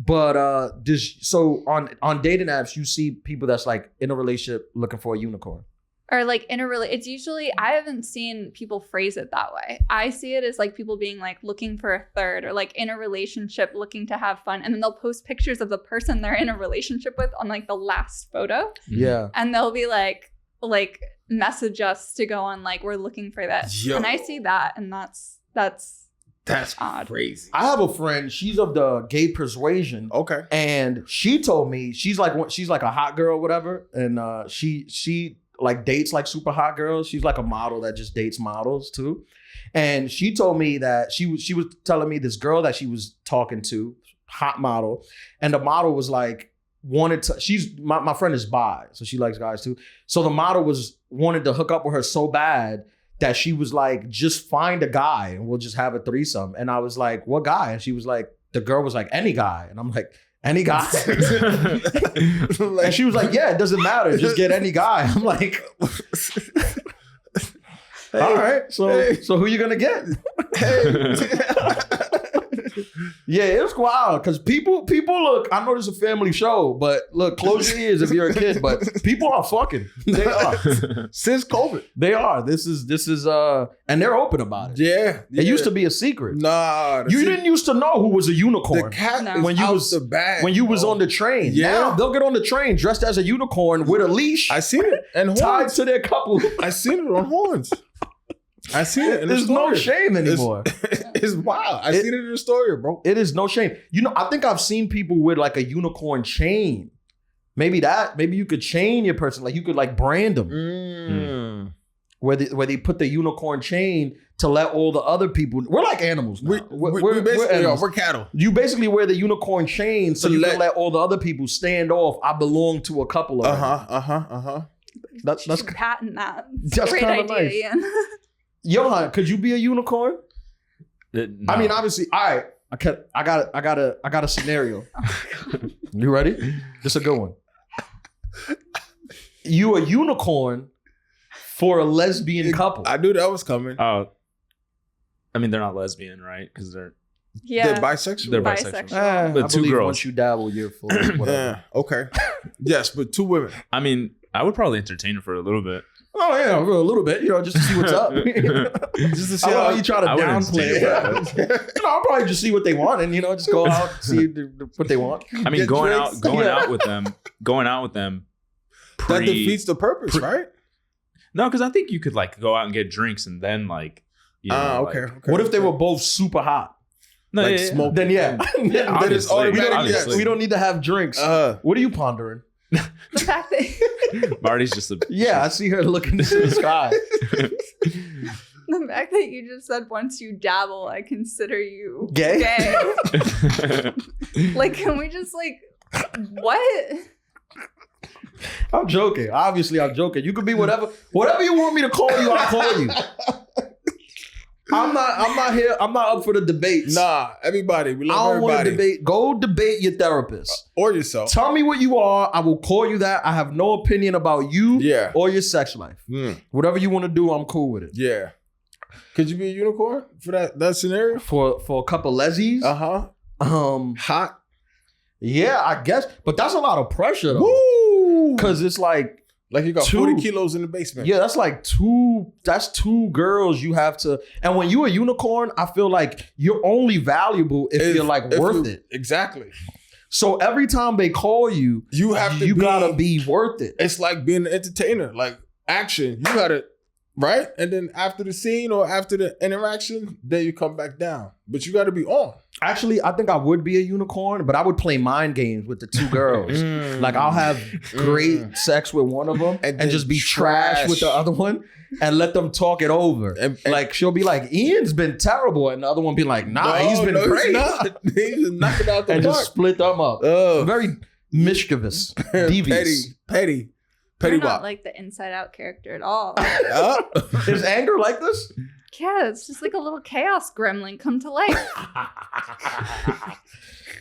But so on dating apps, you see people that's like in a relationship looking for a unicorn. Or like in a really, it's usually, I haven't seen people phrase it that way. I see it as like people being like looking for a third or like in a relationship looking to have fun. And then they'll post pictures of the person they're in a relationship with on like the last photo. Yeah. And they'll be like message us to go on like, we're looking for this. Yo. And I see that. And that's That's odd. crazy. I have a friend. She's of the gay persuasion. Okay. And she told me she's like a hot girl or whatever, and she like dates like super hot girls. She's like a model that just dates models too. And she told me that she was telling me this girl that she was talking to hot model, and the model was like wanted to. She's my friend is bi, so she likes guys too. So the model wanted to hook up with her so bad that she was like, just find a guy and we'll just have a threesome. And I was like, what guy? And she was like, the girl was like, any guy. And I'm like, any guy? And she was like, yeah, it doesn't matter. Just get any guy. I'm like, all right. So who you gonna get? Yeah, it's wild because people look. I know this is a family show, but look, close your ears if you're a kid. But people are fucking. They are since COVID. They are. This is and they're open about it. Yeah, It used to be a secret. Nah, you didn't used to know who was a unicorn. The cat No. when you out was the bag, when you was bro. on the train. Yeah. Now they'll get on the train dressed as a unicorn with a leash I seen it and tied horns. to their couple. I seen it on horns. I seen it in the There's no story. shame anymore. It's wild. I seen it in the story, bro. It is no shame. You know, I think I've seen people with like a unicorn chain. Maybe you could chain your person. Like you could like brand them. Where they put the unicorn chain to let all the other people. We're like animals now. We basically animals. we're cattle. You basically wear the unicorn chain so To you let- can let all the other people stand off. I belong to a couple of them. That's That's patent that. That's Great kinda idea, nice. Ian. Johan, could you be a unicorn? No. I mean, obviously, all right. I got a scenario. You ready? This is a good one. You a unicorn for a lesbian couple. I knew that was coming. Oh, I mean, they're not lesbian, right? Because they're Yeah. They're bisexual. They're bisexual. But I two believe girls. once you dabble, you're full. Whatever. Yeah. Okay. Yes, but two women. I mean, I would probably entertain it for a little bit. Oh yeah, a little bit, just to see what's up. Just to see I love how how you try to I would downplay entertain it. I'll probably just see what they want and just go out, see what they want. I mean, Get going drinks. out with them. that defeats the purpose, right? No, because I think you could like go out and get drinks and then like. Okay. What if they were both super hot? No, Like yeah. smoke. Then yeah, Then it's Obviously, automatic. obviously. we don't need to have drinks. What are you pondering? The fact that Marty's just a Yeah, I see her looking into the sky. the fact that you just said once you dabble, I consider you Gay? Like, can we just like what? I'm joking. Obviously, I'm joking. You could be whatever you want me to call you. I'll call you. I'm not here. I'm not up for the debates. Nah, everybody. We I love don't want to everybody. debate. Go debate your therapist. Or yourself. Tell me what you are. I will call you that. I have no opinion about you Yeah. or your sex life. Whatever you want to do, I'm cool with it. Yeah. Could you be a unicorn for that scenario? For a couple lesies, Hot. yeah, I guess. But that's a lot of pressure though. Woo! Because it's like, You got 40 kilos in the basement. yeah, that's like two girls you have to. And when you a unicorn, I feel like you're only valuable if you're like worth it. Exactly. So every time they call you, You have to you be, gotta be worth it. It's like being an entertainer. Like action. You gotta, right? And then after the scene or after the interaction, then you come back down. But you gotta be on. Actually, I think I would be a unicorn, but I would play mind games with the two girls. Like I'll have great sex with one of them and then just be trash with the other one and let them talk it over. And- like she'll be like, Ian's been terrible, and the other one be like, nah, he's been great. He's not. He's just knocking out the And park. just split them up. Ugh. Very mischievous, devious. Petty You're not wop. like the Inside Out character at all. Is anger like this? Yeah, it's just like a little chaos gremlin come to life.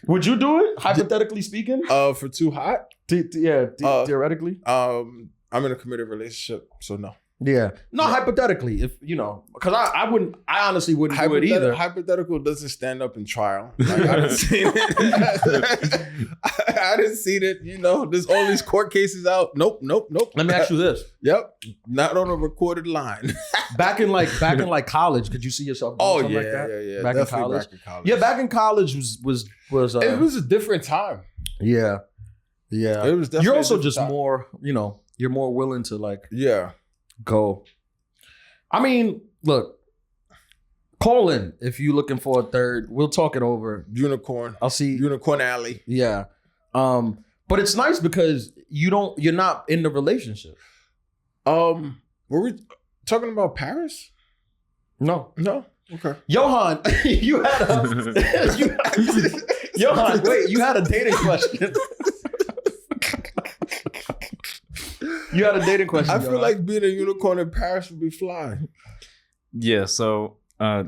Would you do it? Hypothetically speaking? For too hot. Theoretically. I'm in a committed relationship, so no. Yeah. No, hypothetically, if because I honestly wouldn't do it either. Hypothetical doesn't stand up in trial. Like, I didn't see it. I didn't see it. There's all these court cases out. Nope. Let me ask you this. Yep. Not on a recorded line. Back in college, could you see yourself doing something like that? Yeah. Back in Definitely college? back in college. Yeah, back in college was it was a different time. yeah. It was definitely You're a also different just time. more, you're more willing to like Yeah. go. I mean, look, call in if you're looking for a third. We'll talk it over. Unicorn. I'll see. Unicorn Alley. Yeah. But it's nice because you're not in the relationship. Were we talking about Paris? No. No. Okay. Johan, you had a Johan, wait, you had a dating question. You had a dating question. I feel like being a unicorn in Paris would be fly. Yeah, so I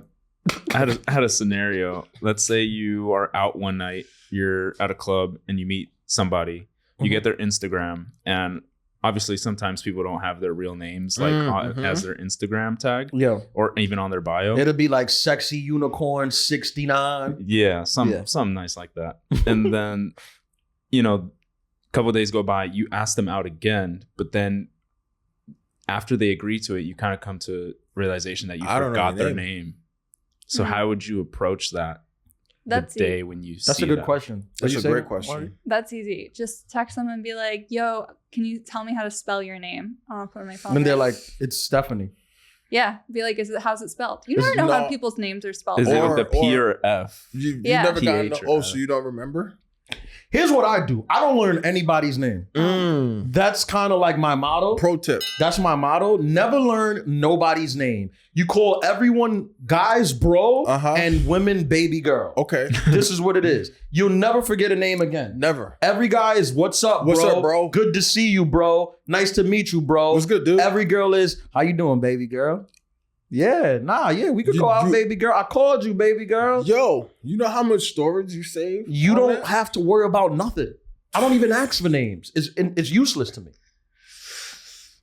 had a scenario. Let's say you are out one night, you're at a club and you meet somebody. You get their Instagram, and obviously sometimes people don't have their real names like as their Instagram tag. Yeah. Or even on their bio. It'll be like sexy unicorn 69. Yeah, something nice like that. And then, you know, a couple of days go by, you ask them out again, but then after they agree to it, you kind of come to realization that you forgot their name. So how would you approach that? That's the day when you That's see a good that? question. That's a great question. Marty? That's easy. Just text them and be like, yo, can you tell me how to spell your name? I'll put it on my phone. And they're like, it's Stephanie. Yeah. Be like, how's it spelled? You never know how people's names are spelled. Is it with the P or F? You Yeah. never gotten PH or so you don't remember? Here's what I do. I don't learn anybody's name. That's kind of like my motto. Pro tip. That's my motto. Never learn nobody's name. You call everyone guys bro and women baby girl. Okay. This is what it is. You'll never forget a name again. Never. Every guy is what's up, bro? What's up, bro? Good to see you, bro. Nice to meet you, bro. What's good, dude? Every girl is, how you doing, baby girl? Yeah, we could go out, baby girl. I called you, baby girl. Yo, you know how much storage you save? You don't have to worry about nothing. I don't even ask for names. It's useless to me.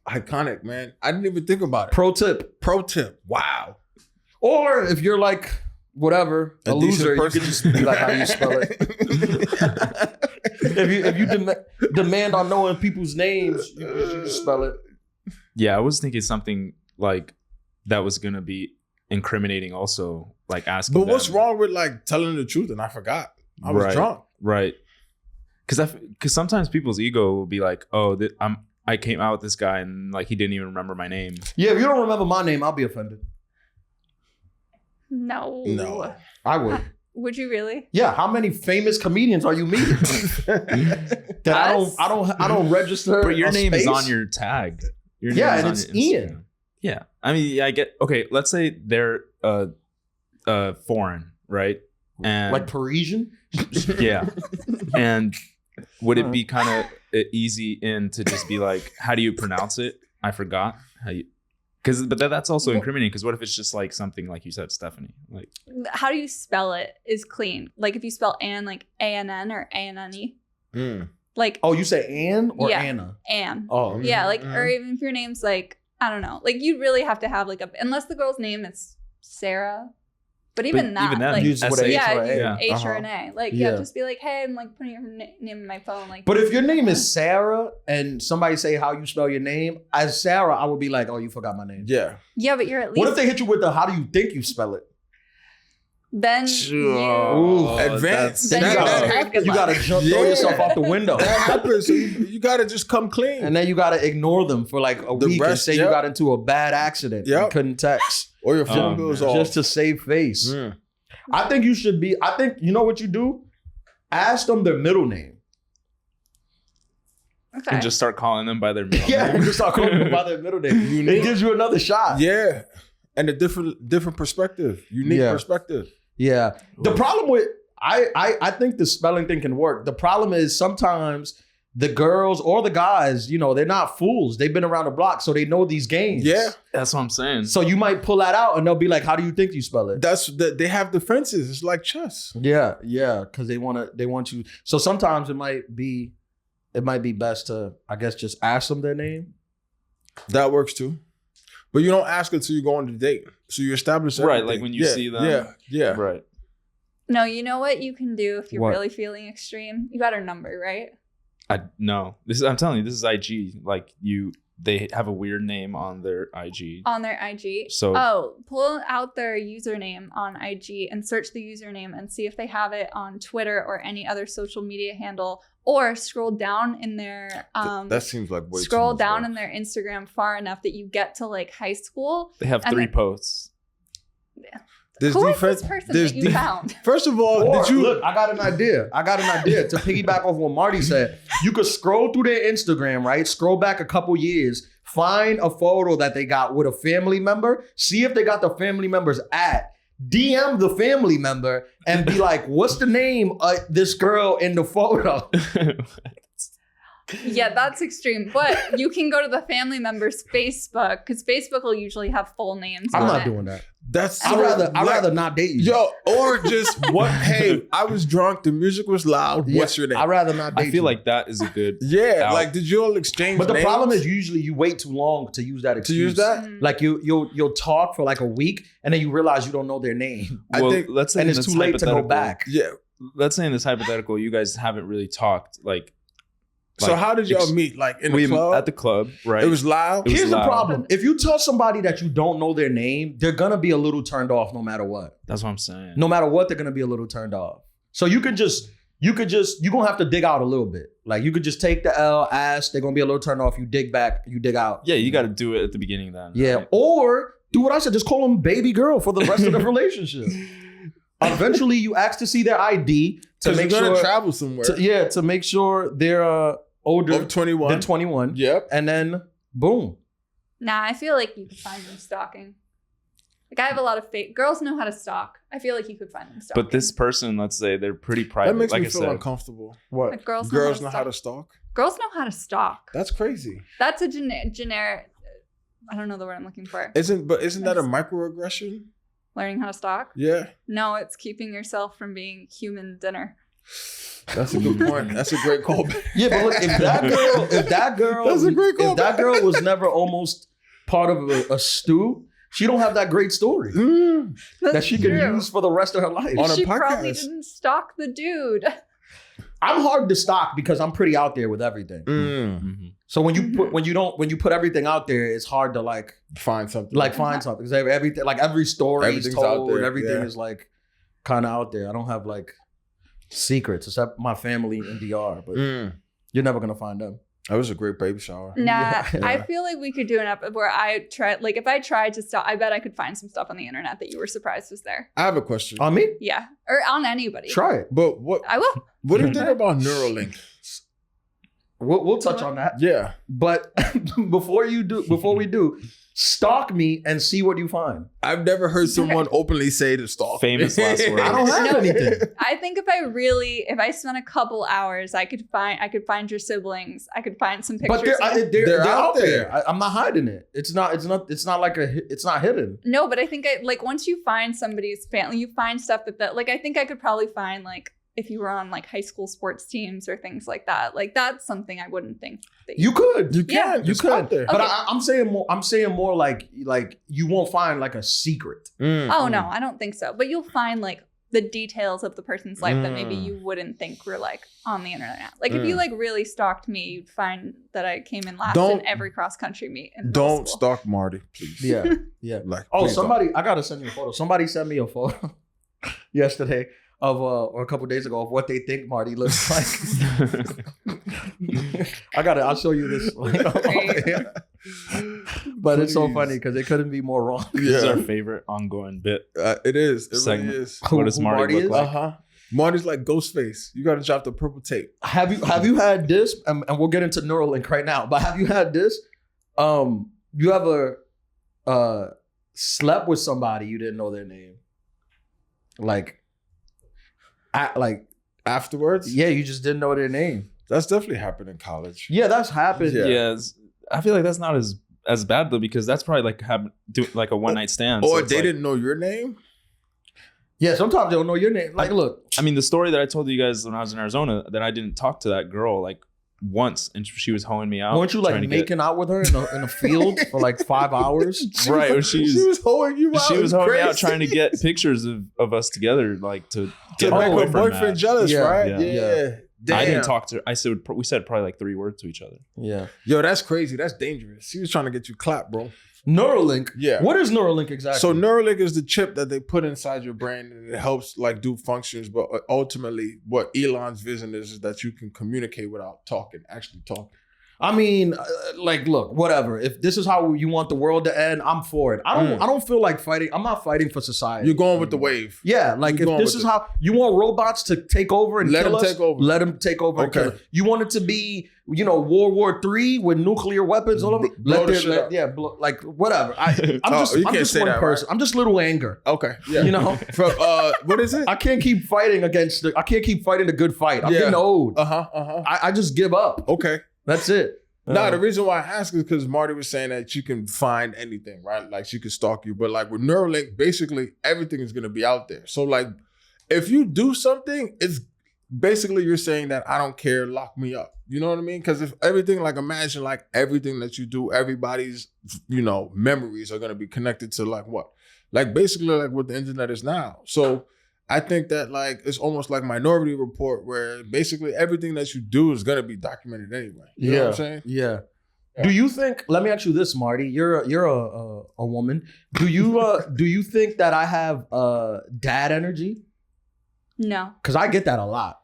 Iconic, man. I didn't even think about it. Pro tip. Wow. Or if you're like, whatever, a loser, you could just be like, how do you spell it? if you demand on knowing people's names, you just spell it. Yeah, I was thinking something like that was going to be incriminating also, like asking But what's them. wrong with like telling the truth? And I forgot. I was drunk. Right. Because sometimes people's ego will be like, oh, I came out with this guy and like he didn't even remember my name. Yeah, if you don't remember my name, I'll be offended. No. I would. Would you really? Yeah, how many famous comedians are you meeting? that I don't register. But your a name is space? on your tag. Your name Yeah, is and on it's your Instagram. Ian. Yeah. I mean, I get, okay, let's say they're foreign, right? And Like Parisian? yeah. And would it be kind of easy to just be like, how do you pronounce it? I forgot how you, but that's also incriminating, because what if it's just like something like you said, Stephanie? Like, how do you spell it is clean. Like if you spell Anne like A-N-N or A-N-N-E. Like, Oh, you say Anne or Yeah. Anna? Anne. Oh, Yeah, like, or even if your name's like, I don't know, like you really have to have like unless the girl's name is Sarah. But even that, then, like, use with H yeah, or A. use H or Uh-huh. an A. Like, Yeah. just be like, hey, I'm like putting your name in my phone. Like, But if your name is Sarah and somebody say how you spell your name, as Sarah, I would be like, oh, you forgot my name. Yeah. yeah, but you're at least. What if they hit you with the how do you think you spell it? Then Ooh, advanced. Then you you gotta- have good You luck. gotta throw yourself out the window. That happens. So you gotta just come clean. And then you gotta ignore them for like a The week and rest, say you yep. got into a bad accident and Yep. couldn't text. Or your phone goes off. Just to save face. Mm. I think you know what you do? Ask them their middle name. Okay. and just start calling them by their middle Yeah, name. and just start calling them by their middle name. It gives you another shot. Yeah. And a different perspective. Unique Yeah. perspective. Yeah. The problem with I think the spelling thing can work. The problem is sometimes the girls or the guys, you know, they're not fools. They've been around the block, so they know these games. Yeah. That's what I'm saying. So you might pull that out and they'll be like, how do you think you spell it? They have defenses. It's like chess. Yeah, because they want you. So sometimes it might be best to, I guess, just ask them their name. That works too. But you don't ask until you go on the date. So you establish everything. Right, like when you see them. Yeah. Right. No, you know what you can do if you're What? really feeling extreme? You got her number, right? No. I'm telling you, this is IG. Like they have a weird name on their IG. On their IG. So Pull out their username on IG and search the username and see if they have it on Twitter or any other social media handle, or scroll down in their That seems like way scroll too much down work. in their Instagram far enough that you get to like high school. they have and 3 then- posts. There's Who is defense- this person there's that you de- found? First of all, Or, did you look? I got an idea. To piggyback off what Marty said. You could scroll through their Instagram, right? Scroll back a couple years, find a photo that they got with a family member. See if they got the family member's at. DM the family member and be like, what's the name of this girl in the photo? Yeah, that's extreme. But you can go to the family member's Facebook because Facebook will usually have full names. I'm on not it. doing that. That's I'd rather not date you. Yo, or just what? Hey, I was drunk. The music was loud. Yeah, What's your name? I'd rather not date you. I feel like that is a good. Yeah, out. like did you all exchange? But the names? problem is usually you wait too long to use that to excuse. use that. Mm. Like you'll talk for like a week and then you realize you don't know their name. I Well, think- let's say And in it's this too late to go hypothetical- back. Yeah. Let's say in this hypothetical, you guys haven't really talked. Like, So how did y'all meet? Like in the we club? at the club, right? It was loud. It was Here's the loud. problem. If you tell somebody that you don't know their name, they're gonna be a little turned off no matter what. That's what I'm saying. No matter what, they're gonna be a little turned off. So you're gonna have to dig out a little bit. Like you could just take the L, ask, they're gonna be a little turned off. You dig back, you dig out. Yeah, you got to do it at the beginning then. Yeah. right? Or do what I said, just call them baby girl for the rest of the relationship. Eventually you ask to see their ID to Because make you're gonna sure travel somewhere. to make sure they're older Of 21. than 21. Yep. And then boom. Nah, I feel like you could find them stalking. Like I have a lot of fake girls know how to stalk. I feel like you could find them stalking. But this person, let's say they're pretty private. That makes like me I feel said, uncomfortable. What? Like girls Girls know how to stalk. Girls know how to stalk. That's crazy. That's a generic. I don't know the word I'm looking for. Isn't that a microaggression? Learning how to stalk. Yeah. No, it's keeping yourself from being human dinner. That's a good point. That's a great call. Yeah, but look, if that girl That's a great call if that back. girl was never almost part of a stew, she don't have that great story that she can use for the rest of her life. On a She probably podcast. didn't stalk the dude. I'm hard to stalk because I'm pretty out there with everything. Mhm. So when you put everything out there, it's hard to like Find something. find something. 'Cause everything, like every story is Everything's out told, there, everything yeah. is like kind of out there. I don't have like secrets except my family in DR, but you're never gonna find them. That was a great baby shower. Nah, Yeah. I feel like we could do an episode where I try, like, if I tried to stalk, I bet I could find some stuff on the internet that you were surprised was there. I have a question. On me? Yeah, or on anybody. Try it. But what I will. do you think about Neuralink? We'll touch on that. Yeah. But before we do, stalk me and see what you find. I've never heard someone openly say to stalk. Famous last words. I don't have No. anything. I think if I spent a couple hours, I could find your siblings. I could find some pictures. But of- they're They're out out there. there. I'm not hiding it. It's not like it's not hidden. No, but I think once you find somebody's family, you find stuff that like I think I could probably find like if you were on like high school sports teams or things like that. Like that's something I wouldn't think that You could. You Yeah. can. You It's could. out there. But Okay. I'm saying more like you won't find like a secret. Oh no, I don't think so. But you'll find like the details of the person's life that maybe you wouldn't think were like on the internet. Like if you like really stalked me, you'd find that I came in last Don't- in every cross country meet. In middle Don't school. stalk Marty, please. Yeah. Yeah. Like, Oh, please don't. I gotta send you a photo. Somebody sent me a photo yesterday of or a couple days ago of what they think Marty looks like. I'll show you this. But it's so Please. funny because it couldn't be more wrong. This is our Yeah. favorite ongoing bit. It is. It Segment. really is. What does Who Marty Marty look is? like? Uh-huh. Marty's like Ghostface. You gotta drop the purple tape. Have you had this? And we'll get into Neuralink right now. But have you had this? You ever slept with somebody you didn't know their name? Like Afterwards, yeah, you just didn't know their name. that's definitely happened in college. Yeah, that's happened. Yeah. Yeah, I feel like that's not as bad though because that's probably like like a one night stand. Or so it's they like- didn't know your name. Yeah, sometimes they don't know your name. Like, look, I mean, the story that I told you guys when I was in Arizona that I didn't talk to that girl like once, and she was hoeing me out. weren't you like trying to making out with her in a field for like 5 hours? Right, when she was holding you out. She was hoeing me out crazy. trying to get pictures of us together, like to to get make my her boyfriend boyfriend mad. jealous, Yeah, right? yeah. Yeah. Damn. I didn't talk to her. We said probably like 3 words to each other. Yeah. Yo, that's crazy. That's dangerous. He was trying to get you clapped, bro. Neuralink. Yeah. What is Neuralink exactly? So Neuralink is the chip that they put inside your brain and it helps like do functions. But ultimately, what Elon's vision is that you can communicate without talking, actually talking. I mean, like, look, whatever. If this is how you want the world to end, I'm for it. I don't feel like fighting. I'm not fighting for society. You're going with the wave. Yeah, like if this is how you want robots to take over and kill us, let them take over and kill us. You want it to be, World War III with nuclear weapons all over? Like whatever. I'm just one person. Right? I'm just little anger. Okay. Yeah. From, what is it? I can't keep fighting the good fight. I'm getting old. I just give up. Okay. That's it. Nah, the reason why I ask is because Marty was saying that you can find anything, right? Like she could stalk you. But like with Neuralink, basically everything is going to be out there. So like if you do something, it's basically you're saying that I don't care, lock me up. You know what I mean? Because if everything, like imagine like everything that you do, everybody's, memories are going to be connected to like what? Like basically like what the internet is now. So I think that like it's almost like Minority Report where basically everything that you do is gonna be documented anyway. You know what I'm saying? Yeah. Do you think? Let me ask you this, Marty. You're a woman. Do you think that I have dad energy? No. Because I get that a lot.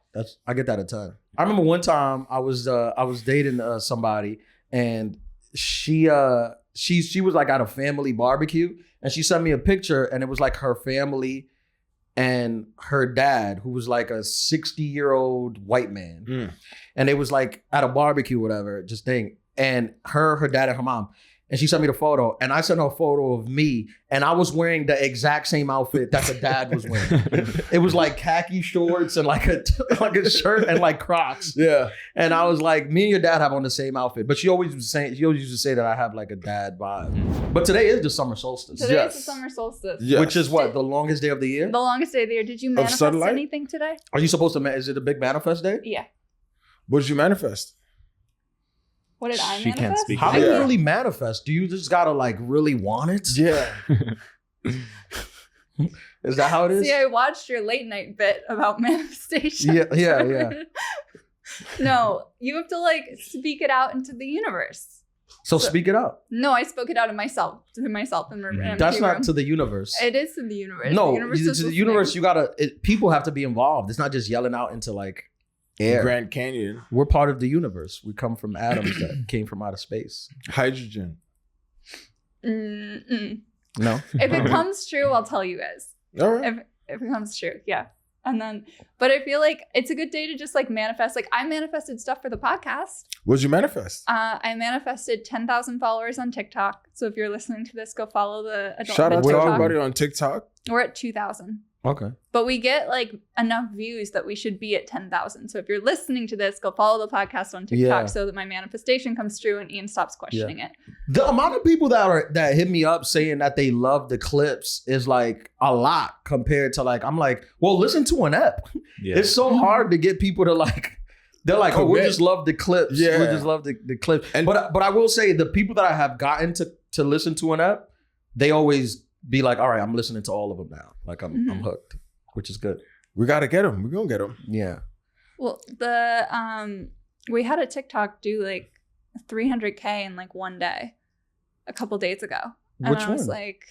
I get that a ton. I remember one time I was dating somebody and she was like at a family barbecue and she sent me a picture and it was like her family and her dad, who was like a 60-year-old white man. And it was like at a barbecue, whatever, just thing. And her dad and her mom. And she sent me the photo. And I sent her a photo of me. And I was wearing the exact same outfit that the dad was wearing. It was like khaki shorts and like a shirt and like Crocs. Yeah. And I was like, me and your dad have on the same outfit. But she always used to say that I have like a dad vibe. But today is the summer solstice. Today is the summer solstice. Yes. Which is what? The longest day of the year? The longest day of the year. Did you manifest anything today? Are you supposed to, is it a big manifest day? Yeah. What did you manifest? What did I She manifest? can't speak. How do you really manifest? Do you just gotta like really want it? Yeah. Is that how it is? See, I watched your late night bit about manifestation. Yeah. No, you have to like speak it out into the universe. So speak it out. No, I spoke it out to myself in my That's not to the universe. It is to the universe. No, to the universe, people have to be involved. It's not just yelling out into like air. Grand Canyon. We're part of the universe. We come from atoms that came from outer space. Hydrogen. No. If it comes true, I'll tell you guys. All right. If it comes true, yeah. And then, but I feel like it's a good day to just like manifest. Like I manifested stuff for the podcast. What did you manifest? I manifested 10,000 followers on TikTok. So if you're listening to this, go follow the adult. Shout out to TikTok. everybody on TikTok. We're at 2,000. Okay. But we get like enough views that we should be at 10,000. So if you're listening to this, go follow the podcast on TikTok so that my manifestation comes true and Ian stops questioning it. The amount of people that hit me up saying that they love the clips is like a lot compared to like, I'm like, well, listen to an ep. Yeah. It's so hard to get people to like, they're like, oh, we just love the clips. Yeah. We just love the clips. But I will say the people that I have gotten to listen to an ep, they always be like, all right, I'm listening to all of them now. Like I'm hooked, which is good. We got to get them. We're going to get them. Yeah. Well, we had a TikTok do like 300K in like one day a couple days ago. And Which I was one? like,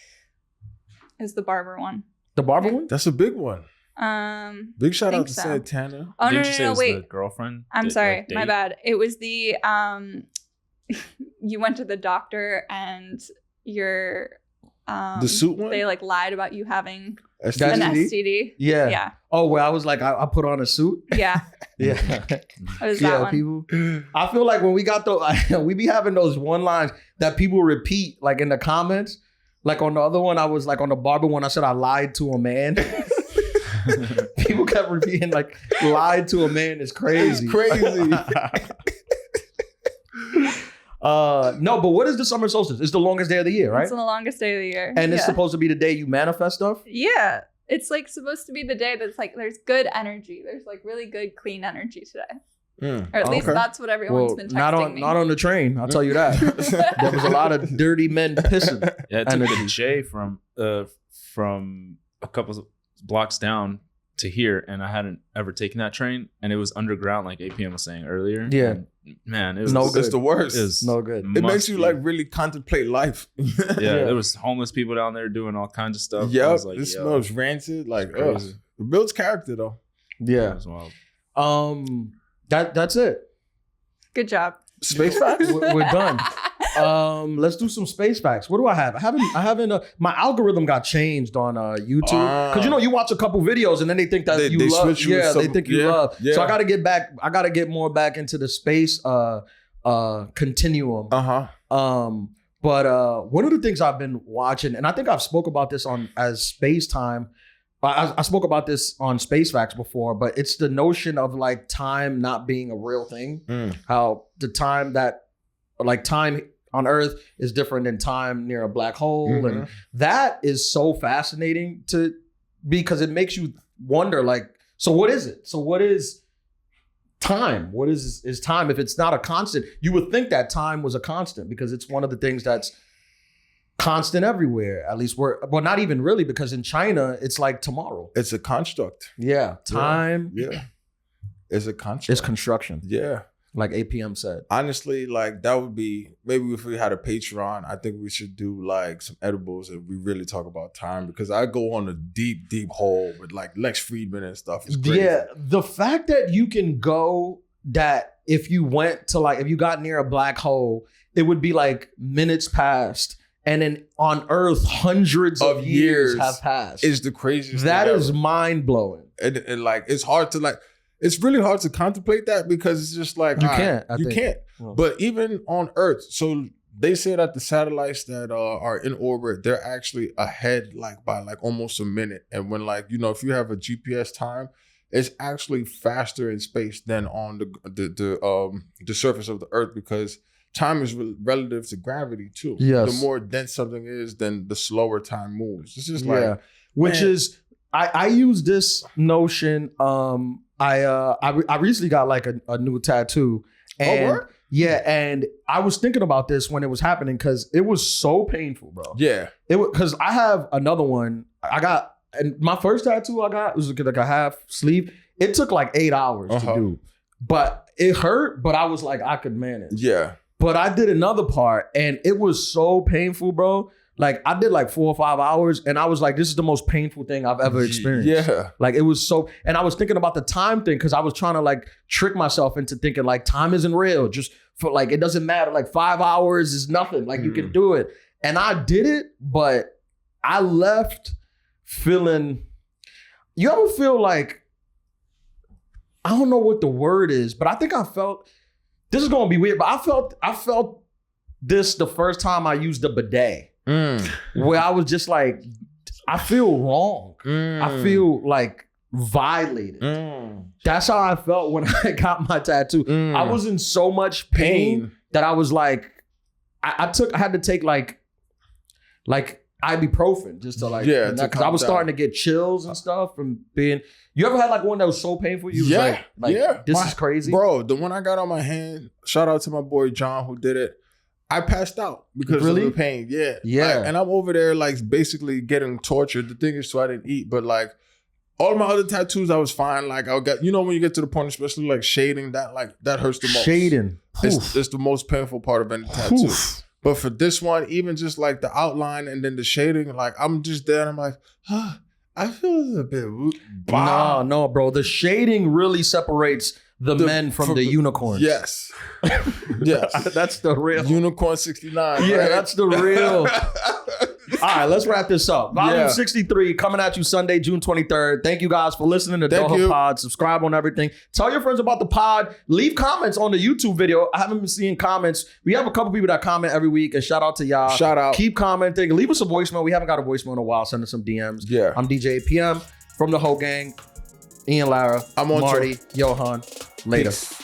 is the barber one. The barber one? That's a big one. Big shout out to so. Santana. Oh, Didn't you say it was wait. the girlfriend? I'm sorry. Date? My bad. It was the, you went to the doctor and your, the suit one? they like lied about you having STD? an STD. Yeah. Yeah. Oh, well, I was like, I put on a suit. Yeah. Yeah. It was that one. People. I feel like when we got we be having those one lines that people repeat like in the comments. Like on the other one, I was like on the barber one, I said I lied to a man. People kept repeating like lied to a man is crazy. It's crazy. No, but what is the summer solstice? It's the longest day of the year, right? It's the longest day of the year. And it's supposed to be the day you manifest stuff? Yeah. It's like supposed to be the day that's like there's good energy. There's like really good, clean energy today. Or at least that's what everyone's been texting me. Not on the train, I'll tell you that. There was a lot of dirty men pissing. Yeah, it took the J from a couple blocks down to here, and I hadn't ever taken that train, and it was underground, like APM was saying earlier. Yeah. And, man, it was No good. It's the worst. It's no good. It makes you like really contemplate life. Yeah, there was homeless people down there doing all kinds of stuff. Yep, like, it smells rancid. Like, crazy. It builds character though. Yeah. It was wild. That's it. Good job. Space facts? We're done. Let's do some space facts. What do I have? I haven't. My algorithm got changed on YouTube because you watch a couple videos and then they think that you love. They think you love. Yeah. So I got to get back. I got to get more back into the space continuum. But one of the things I've been watching, and I think I've spoke about this as Space Time. I spoke about this on Space Facts before, but it's the notion of like time not being a real thing. How the time time on Earth is different than time near a black hole. And that is so fascinating because it makes you wonder, like, so what is it? So what is time? What is time if it's not a constant? You would think that time was a constant because it's one of the things that's constant everywhere. At least well, not even really, because in China, it's like tomorrow. It's a construct. Yeah. Time. Yeah. It's a construct. It's construction. Yeah. Like APM said. Honestly, like that would be, maybe if we had a Patreon, I think we should do like some edibles and we really talk about time, because I go on a deep, deep hole with like Lex Friedman and stuff. It's crazy. Yeah. The fact that you can go that if you got near a black hole, it would be like minutes past. And then on Earth, hundreds of years have passed. It's the craziest That thing is ever. mind blowing. And like, it's hard to like, it's really hard to contemplate that because it's just like, You can't. Well, but even on Earth, so they say that the satellites that are in orbit, they're actually ahead like by like almost a minute. And when like, if you have a GPS time, it's actually faster in space than on the surface of the Earth, because time is relative to gravity too. Yes. The more dense something is, then the slower time moves. It's just I use this notion. I recently got like a new tattoo. And and I was thinking about this when it was happening because it was so painful, bro. Yeah. It was because I have another one. And my first tattoo I got was like a half sleeve. It took like 8 hours to do, but it hurt. But I was like, I could manage. Yeah. But I did another part and it was so painful, bro. Like I did like 4 or 5 hours and I was like, this is the most painful thing I've ever experienced. Yeah. Like it was so, and I was thinking about the time thing because I was trying to like trick myself into thinking like time isn't real. Just for like, it doesn't matter. Like 5 hours is nothing. Like you can do it. And I did it, but I left feeling, you ever feel like, I don't know what the word is, but I think I felt, this is going to be weird, but I felt this the first time I used the bidet. Where I was just like, I feel wrong. I feel like violated. That's how I felt when I got my tattoo. I was in so much pain that I was like, I had to take like ibuprofen just to like, because I was starting to get chills and stuff from being. You ever had like one that was so painful? You was like, this is crazy, bro. The one I got on my hand. Shout out to my boy John who did it. I passed out because of the pain. Yeah. Yeah. And I'm over there like basically getting tortured. The thing is, so I didn't eat, but like all my other tattoos, I was fine. Like I got, when you get to the point, especially like shading, that hurts the most. Shading. It's the most painful part of any tattoo. But for this one, even just like the outline and then the shading, like I'm just there and I'm like, I feel a bit. No, bro. The shading really separates the men from the unicorns. Yes. Yes. That's the real. Unicorn 69. Yeah, right? that's the real. All right, let's wrap this up. Volume 63 coming at you Sunday, June 23rd. Thank you guys for listening to Adulthood Pod. Subscribe on everything. Tell your friends about the pod. Leave comments on the YouTube video. I haven't been seeing comments. We have a couple people that comment every week, and shout out to y'all. Shout out. Keep commenting. Leave us a voicemail. We haven't got a voicemail in a while. Send us some DMs. Yeah. I'm DJ PM from the whole gang. Ian, Lara, I'm on Marty, tour. Johan. Later. Peace.